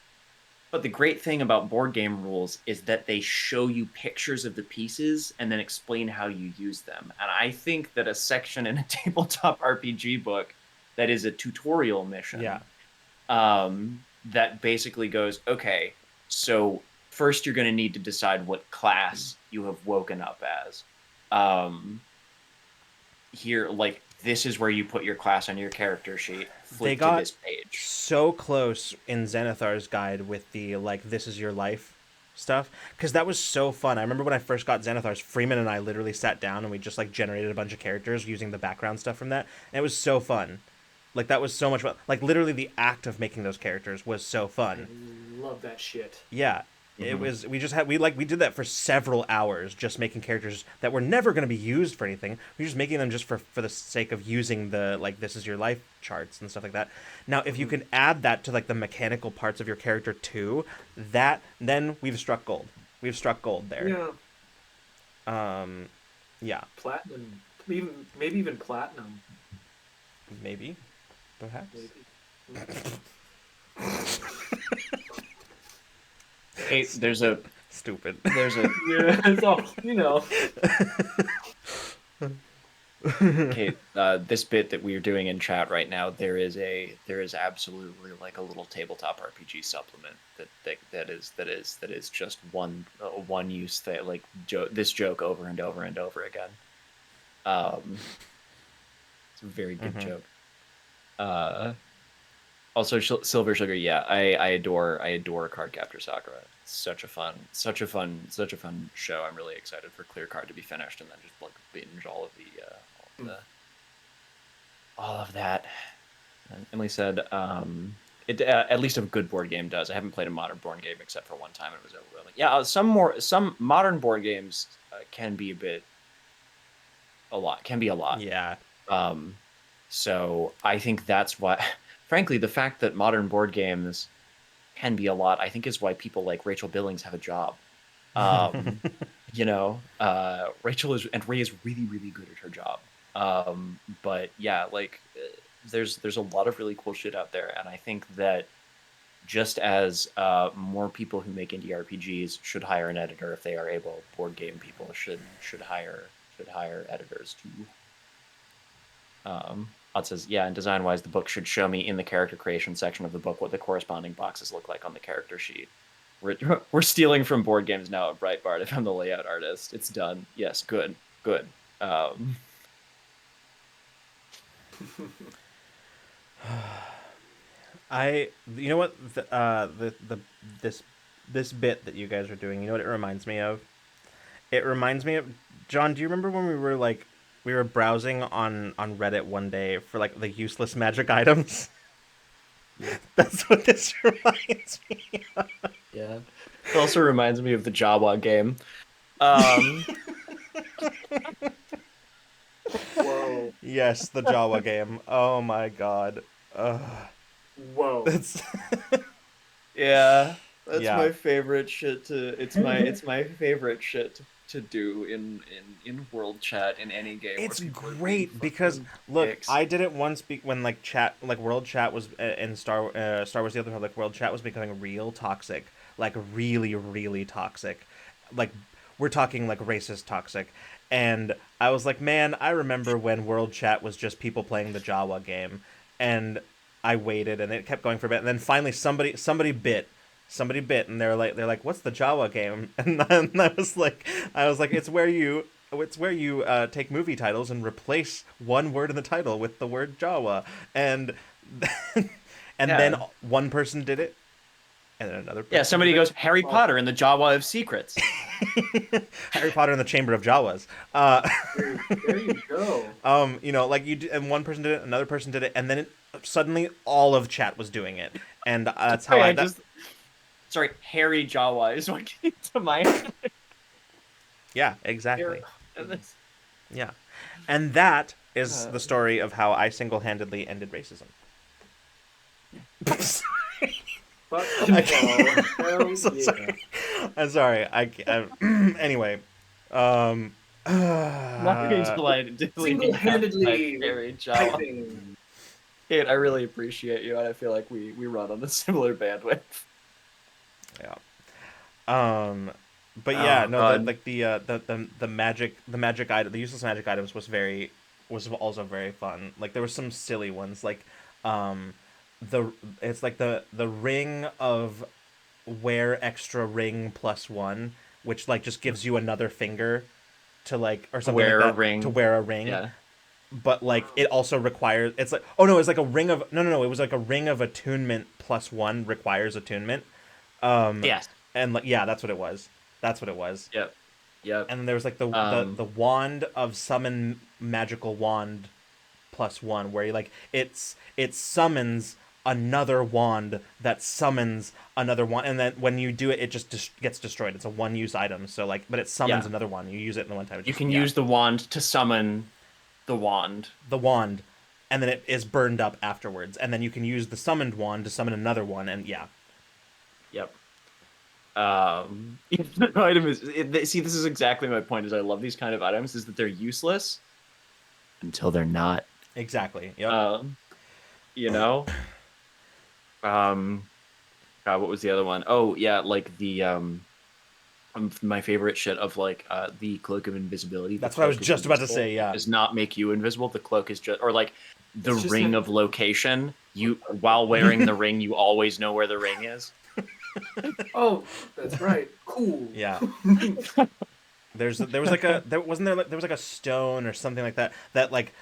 But the great thing about board game rules is that they show you pictures of the pieces and then explain how you use them. And I think that a section in a tabletop RPG book that is a tutorial Yeah. mission, that basically goes, okay, so first you're going to need to decide what class you have woken up as. Here, like, this is where you put your class on your character sheet. They Flip to got this page. so close in Xenothar's guide with the, like, this is your life stuff, because that was so fun. I remember when I first got Xenothar's, Freeman and I literally sat down and we just, like, generated a bunch of characters using the background stuff from that, and it was so fun. Like, that was so much fun. Like, literally the act of making those characters was so I fun. love that shit. Yeah. It was, we just had, we did that for several hours, just making characters that were never going to be used for anything. We were just making them just for the sake of using the, like, this is your life charts and stuff like that. Now, if you can add that to, like, the mechanical parts of your character too, then we've struck gold. We've struck gold there. Yeah. Yeah. Platinum, maybe even platinum. Maybe. Perhaps. Maybe. Hey, there's a Stupid. yeah, it's all, you know. Okay, this bit that we're doing in chat right now, there is absolutely like a little tabletop RPG supplement that is just one use thing, like this joke over and over and over again. It's a very good joke. Also, Silver Sugar, yeah, I adore Cardcaptor Sakura. It's such a fun show. I'm really excited for Clear Card to be finished and then just like binge all of that. And Emily said, it at least a good board game does. I haven't played a modern board game except for one time, and it was overwhelming. Yeah, some modern board games can be a lot. Yeah. So I think that's why, frankly, the fact that modern board games can be a lot, I think, is why people like Rachel Billings have a job. You know, Rachel is, and Ray is really, really good at her job. But yeah, like there's a lot of really cool shit out there, and I think that just as more people who make indie RPGs should hire an editor if they are able, board game people should hire editors too. Odd says, yeah, and design-wise, the book should show me in the character creation section of the book what the corresponding boxes look like on the character sheet. We're stealing from board games now at Breitbart. If I'm the layout artist, it's done. Yes, good. You know what, this bit that you guys are doing, you know what it reminds me of? It reminds me of, John, do you remember when we were browsing on Reddit one day for like the useless magic items? That's what this reminds me of. Yeah. It also reminds me of the Jawa game. Whoa. Yes, the Jawa game. Oh my god. Whoa. That's Yeah, that's Yeah. my favorite shit to. It's my favorite shit to do in world chat in any game. It's where people are great being because fucking look, dicks. I did it once when like chat, like world chat was in Star Wars: The Old Republic. World chat was becoming real toxic, like really really toxic, like we're talking like racist toxic. And I was like, man, I remember when world chat was just people playing the Jawa game, and I waited and it kept going for a bit, and then finally somebody bit. Somebody bit, and they're like, "What's the Jawa game?" And I was like, "It's where you take movie titles and replace one word in the title with the word Jawa." And then Yeah. one person did it, and then another person Yeah, somebody did it. goes Harry Potter and the Jawa of Secrets. Harry Potter and the Chamber of Jawas. There you go. You know, like and one person did it, another person did it, and then suddenly all of chat was doing it, and that's how Sorry, that. Sorry, Harry Jawa is what came to mind. Yeah, exactly. And this- Yeah, and that is the story of how I single-handedly ended racism. But I'm so sorry. I'm sorry. Anyway, um, Not being delighted. Single-handedly Harry Jawa. typing. Kate, I really appreciate you, and I feel like we run on a similar bandwidth. yeah. But yeah, Oh, no, God. the magic item, the useless magic items was also very fun. Like there were some silly ones, like um, it's like the ring of wear extra ring +1, which like just gives you another finger to like or something Wear a like that ring. to wear a ring. Yeah. But like it also requires it's like oh no, it's like a ring of no, it was like a ring of attunement +1 requires attunement. Yes. And like yeah, that's what it was. That's what it was. Yep. Yep. And then there was like the wand of summon magical wand +1 where you like it summons another wand that summons another wand, and then when you do it it just gets destroyed. It's a one use item, so like but it summons another one. You use it in the one time. You can use the wand to summon the wand. The wand, and then it is burned up afterwards, and then you can use the summoned wand to summon another one, and yeah. Yep. The item is see, this is exactly my point. Is I love these kind of items is that they're useless until they're not. Exactly. Yep. You know. God, what was the other one? Oh yeah, like the my favorite shit of like the cloak of invisibility. That's what I was just about to say. Yeah, does not make you invisible. The cloak is just, or like the It's just ring of location. You while wearing the ring, you always know where the ring is. Oh, that's right. Cool. Yeah. there was like a there was like a stone or something like that that like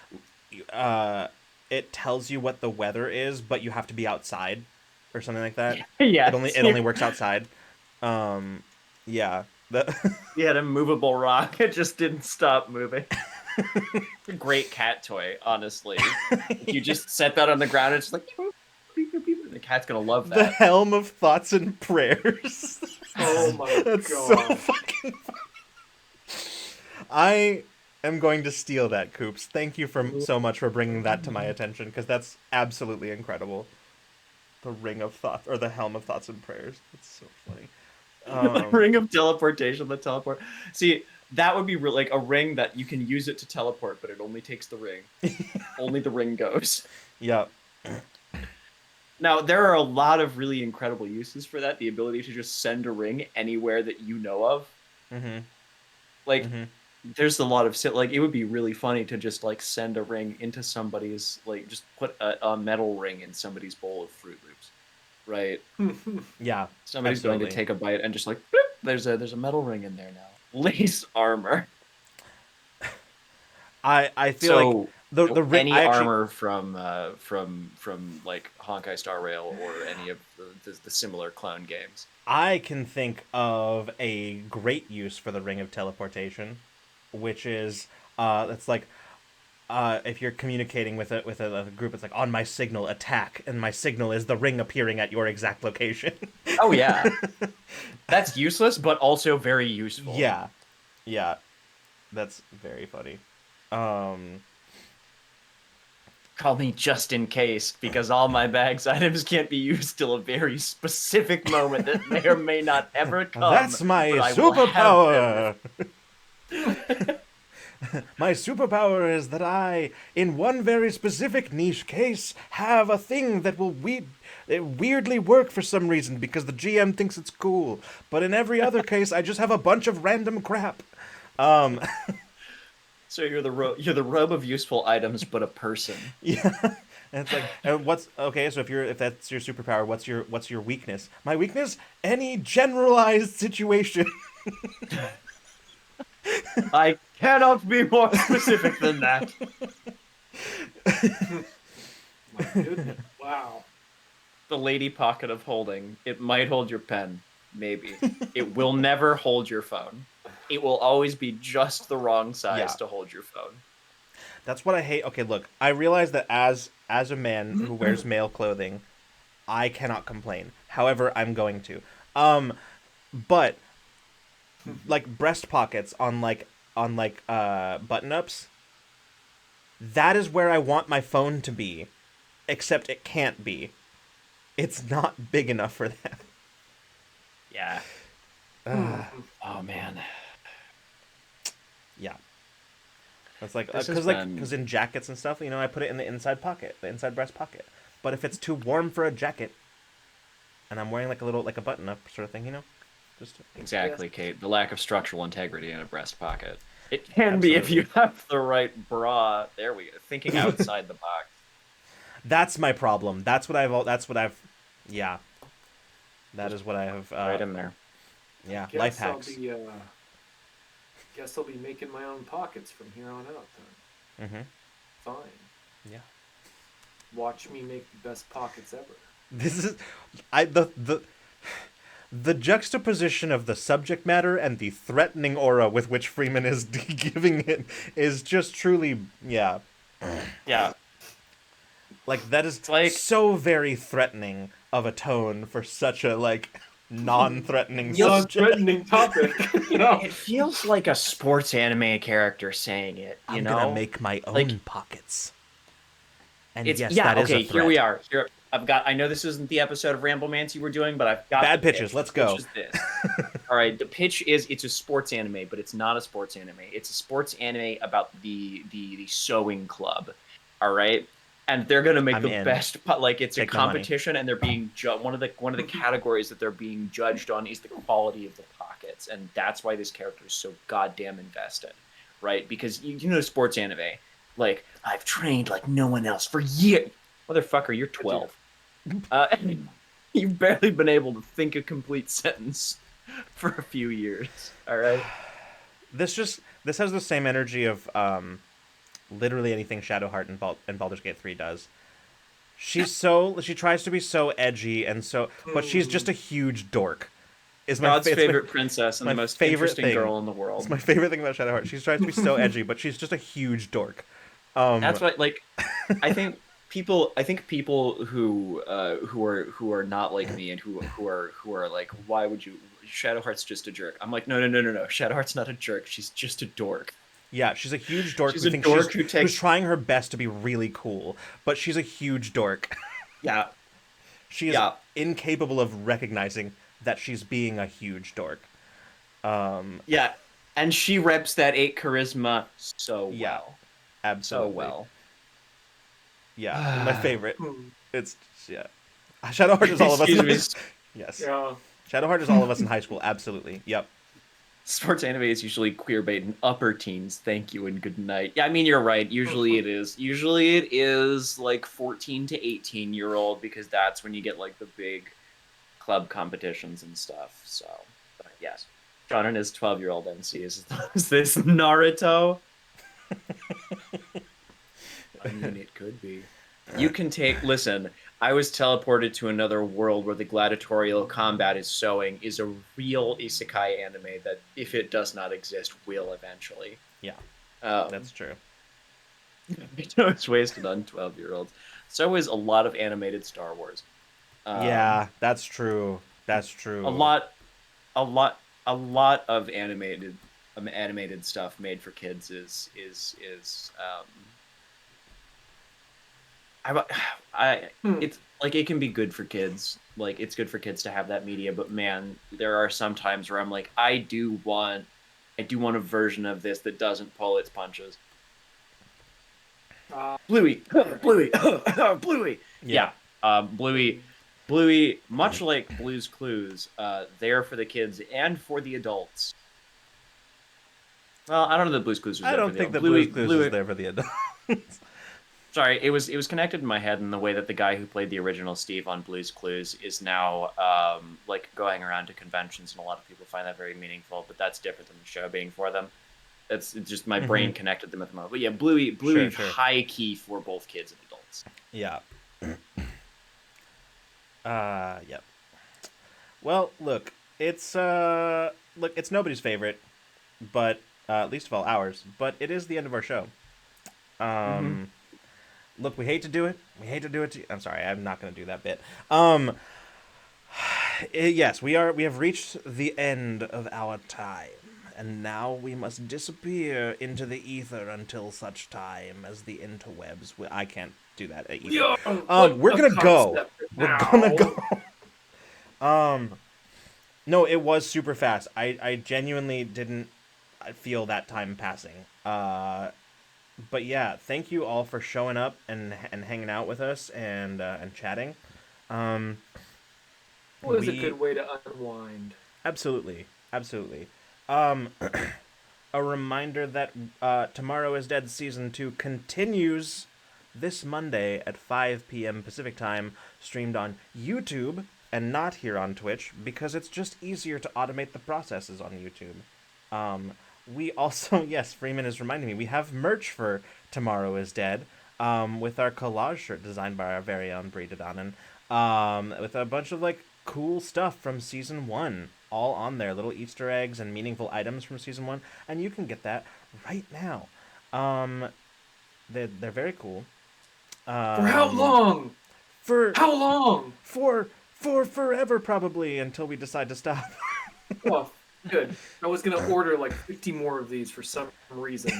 it tells you what the weather is, but you have to be outside or something like that. Yeah. It only works outside. Yeah. He had a movable rock. It just didn't stop moving. Great cat toy, honestly. If you just set that on the ground, it's like beep, beep, beep, the cat's gonna love that. The helm of thoughts and prayers. Oh my That's god. so fucking funny. I am going to steal that, Coops. Thank you so much for bringing that to my attention, because that's absolutely incredible. The ring of thoughts, or the helm of thoughts and prayers. That's so funny. The ring of teleportation, the teleport. See, that would be like a ring that you can use it to teleport, but it only takes the ring. Only the ring goes. Yep. Now, there are a lot of really incredible uses for that. The ability to just send a ring anywhere that you know of. Mm-hmm. Like, Mm-hmm. there's a lot of like it would be really funny to just like send a ring into somebody's like just put a metal ring in somebody's bowl of Fruit Loops, right? Yeah. Somebody's absolutely. going to take a bite and just like boop, there's a metal ring in there now. Lace armor. I feel like the ring any armor from like Honkai Star Rail or any of the similar clone games. I can think of a great use for the ring of teleportation, which is it's like if you're communicating with a group, it's like on my signal attack, and my signal is the ring appearing at your exact location. Oh yeah, that's useless, but also very useful. Yeah, that's very funny. Call me just in case, because all my bags items can't be used till a very specific moment that may or may not ever come. That's my superpower. My superpower is that I, in one very specific niche case, have a thing that will weirdly work for some reason because the GM thinks it's cool. But in every other case, I just have a bunch of random crap. So you're the robe of useful items, but a person. Yeah, and it's like, what's okay? So if that's your superpower, what's your weakness? My weakness: any generalized situation. I cannot be more specific than that. My goodness. Wow. The lady pocket of holding. It might hold your pen. Maybe. It will never hold your phone. It will always be just the wrong size to hold your phone. That's what I hate. Okay, look, I realize that as a man who wears male clothing, I cannot complain. However, I'm going to. But like breast pockets on button ups, that is where I want my phone to be. Except it can't be. It's not big enough for that. Yeah. Oh man. Yeah. It's like This because in jackets and stuff, I put it in the inside pocket, the inside breast pocket. But if it's too warm for a jacket, and I'm wearing like a button up sort of thing, just exactly, Kate. The lack of structural integrity in a breast pocket. It can be if you have the right bra. There we go. Thinking outside the box. That's my problem. That's what I've. Yeah. That is what I have. Right in there. Yeah, life hacks. Guess I'll be making my own pockets from here on out then. Mm-hmm. Fine. Yeah. Watch me make the best pockets ever. This is, the juxtaposition of the subject matter and the threatening aura with which Freeman is giving it is just truly, yeah. Yeah. Like, that is so very threatening of a tone for such a, non-threatening subject. Non-threatening topic. It feels like a sports anime character saying it, I'm gonna make my own pockets. And yes, that is a threat. Here we are. I know this isn't the episode of Ramblemancy we're doing, but I've got bad pitches. Let's go. This. All right, the pitch is it's a sports anime, but it's not a sports anime. It's a sports anime about the sewing club. All right, and they're gonna make best. It's a competition, and they're being one of the categories that they're being judged on is the quality of the pockets, and that's why this character is so goddamn invested, right? Because sports anime. Like, I've trained like no one else for years. Motherfucker, you're 12. You've barely been able to think a complete sentence for a few years. All right. This has the same energy of literally anything Shadowheart and Baldur's Gate 3 does. She tries to be so edgy but she's just a huge dork. Is my God's favorite princess and the most interesting girl in the world. It's my favorite thing about Shadowheart. She tries to be so edgy, but she's just a huge dork. That's what I think people who are not like me and who are like, why would you? Shadowheart's just a jerk. I'm like, no. Shadowheart's not a jerk. She's just a dork. Yeah, she's a huge dork. She's a dork who's trying her best to be really cool, but she's a huge dork. Yeah, she is incapable of recognizing that she's being a huge dork. Yeah, and she reps that 8 charisma so well. Absolutely. So well. Yeah, my favorite. It's Shadowheart is all of us. Yes. Yeah. Shadowheart is all of us in high school. Absolutely. Yep. Sports anime is usually queer bait in upper teens. Thank you and good night. Yeah, I mean you're right. Usually it is. Usually it is like 14 to 18-year-old because that's when you get like the big club competitions and stuff. So, but yes. John and his 12-year-old MC is this Naruto? I mean, it could be. You can listen, I was teleported to another world where the gladiatorial combat is sewing is a real isekai anime that, if it does not exist, will eventually. Yeah, that's true. It's wasted on 12-year-olds. So is a lot of animated Star Wars. Yeah, that's true. That's true. A lot of animated stuff made for kids is it's like it can be good for kids. Like it's good for kids to have that media, but man, there are some times where I'm like, I do want a version of this that doesn't pull its punches. Bluey, Bluey. Yeah. Bluey, much like Blue's Clues, there for the kids and for the adults. Well, I don't know that Blue's Clues was there I don't think that Blue's Clues was there for the adults. Sorry, it was connected in my head in the way that the guy who played the original Steve on Blue's Clues is now like going around to conventions, and a lot of people find that very meaningful. But that's different than the show being for them. It's just my brain connected them at the moment. But yeah, Bluey, sure. High key for both kids and adults. Yeah. Yep. Well, look, It's look, it's nobody's favorite, but least of all ours. But it is the end of our show. Um, Look, we hate to do it. We hate to do it. I'm sorry, I'm not going to do that bit. Yes, we are. We have reached the end of our time, and now we must disappear into the ether until such time as the interwebs. I can't do that either. Yo, We're what gonna a go. concept We're now. gonna go. No, it was super fast. I genuinely didn't feel that time passing. But yeah, thank you all for showing up and hanging out with us and chatting. Um, It was a we good way to unwind. absolutely, absolutely. A reminder that Tomorrow is Dead Season 2 continues this Monday at 5 p.m. Pacific Time, streamed on YouTube and not here on Twitch, because it's just easier to automate the processes on YouTube. We also, yes, Freeman is reminding me, we have merch for Tomorrow is Dead, with our collage shirt designed by our very own Brie Danan, with a bunch of, like, cool stuff from Season 1, all on there, little Easter eggs and meaningful items from Season 1, and you can get that right now. They're very cool. For how long? For How long? for forever, probably, until we decide to stop. Oh, good. I was gonna order like 50 more of these for some reason.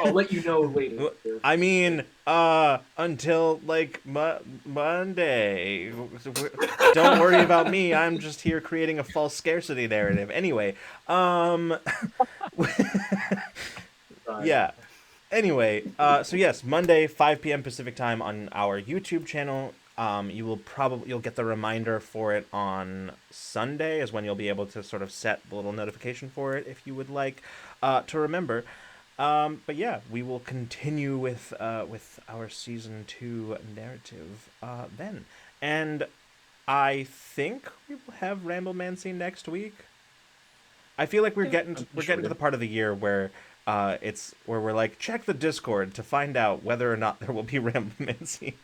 I'll let you know later. I mean, until like Monday. Don't worry about me. I'm just here creating a false scarcity narrative. Anyway, yeah. Anyway, so yes, Monday, 5 p.m. Pacific time on our YouTube channel. You'll get the reminder for it on Sunday, is when you'll be able to sort of set the little notification for it if you would like to remember. But yeah, we will continue with our season 2 narrative then, and I think we will have Ramblemancy next week. I feel like we're getting to the part of the year where it's where we're like, check the Discord to find out whether or not there will be Ramblemancy.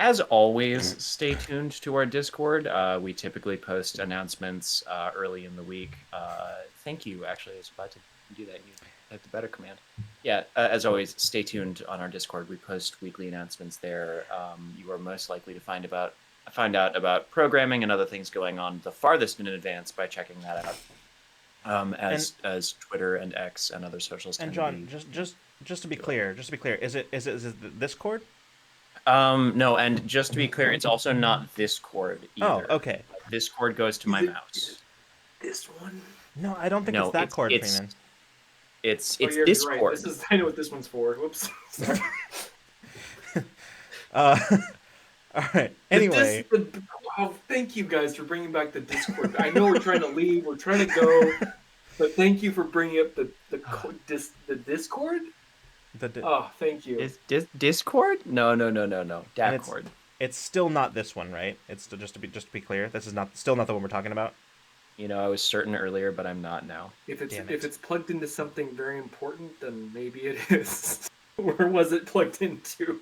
As always, stay tuned to our Discord. We typically post announcements early in the week. Thank you, actually. I was about to do that. You have the better command. Yeah, as always, stay tuned on our Discord. We post weekly announcements there. You are most likely to find out about programming and other things going on the farthest in advance by checking that out. As Twitter and X and other socials. And John, just to be clear, is it the Discord? No, and just to be clear, it's also not this cord either. Oh, okay. This cord goes to my mouse. This one? No, I don't think it's that cord, Freeman. It's you're this right. cord. I know what this one's for. Whoops. Sorry. All right. Anyway. Wow, thank you guys for bringing back the Discord. I know we're trying to leave. We're trying to go. But thank you for bringing up the Discord. Oh, thank you. Discord? No. Discord. It's still not this one, right? It's just to be clear. This is still not the one we're talking about. You know, I was certain earlier, but I'm not now. If it's plugged into something very important, then maybe it is. Where was it plugged into?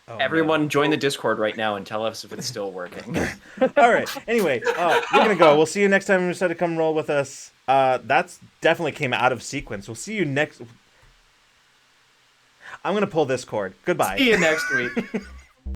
Oh, Everyone, join the Discord right now and tell us if it's still working. All right. Anyway, we're gonna go. We'll see you next time you decide to come roll with us. That's definitely came out of sequence. We'll see you next. I'm gonna pull this cord. Goodbye. See you next week.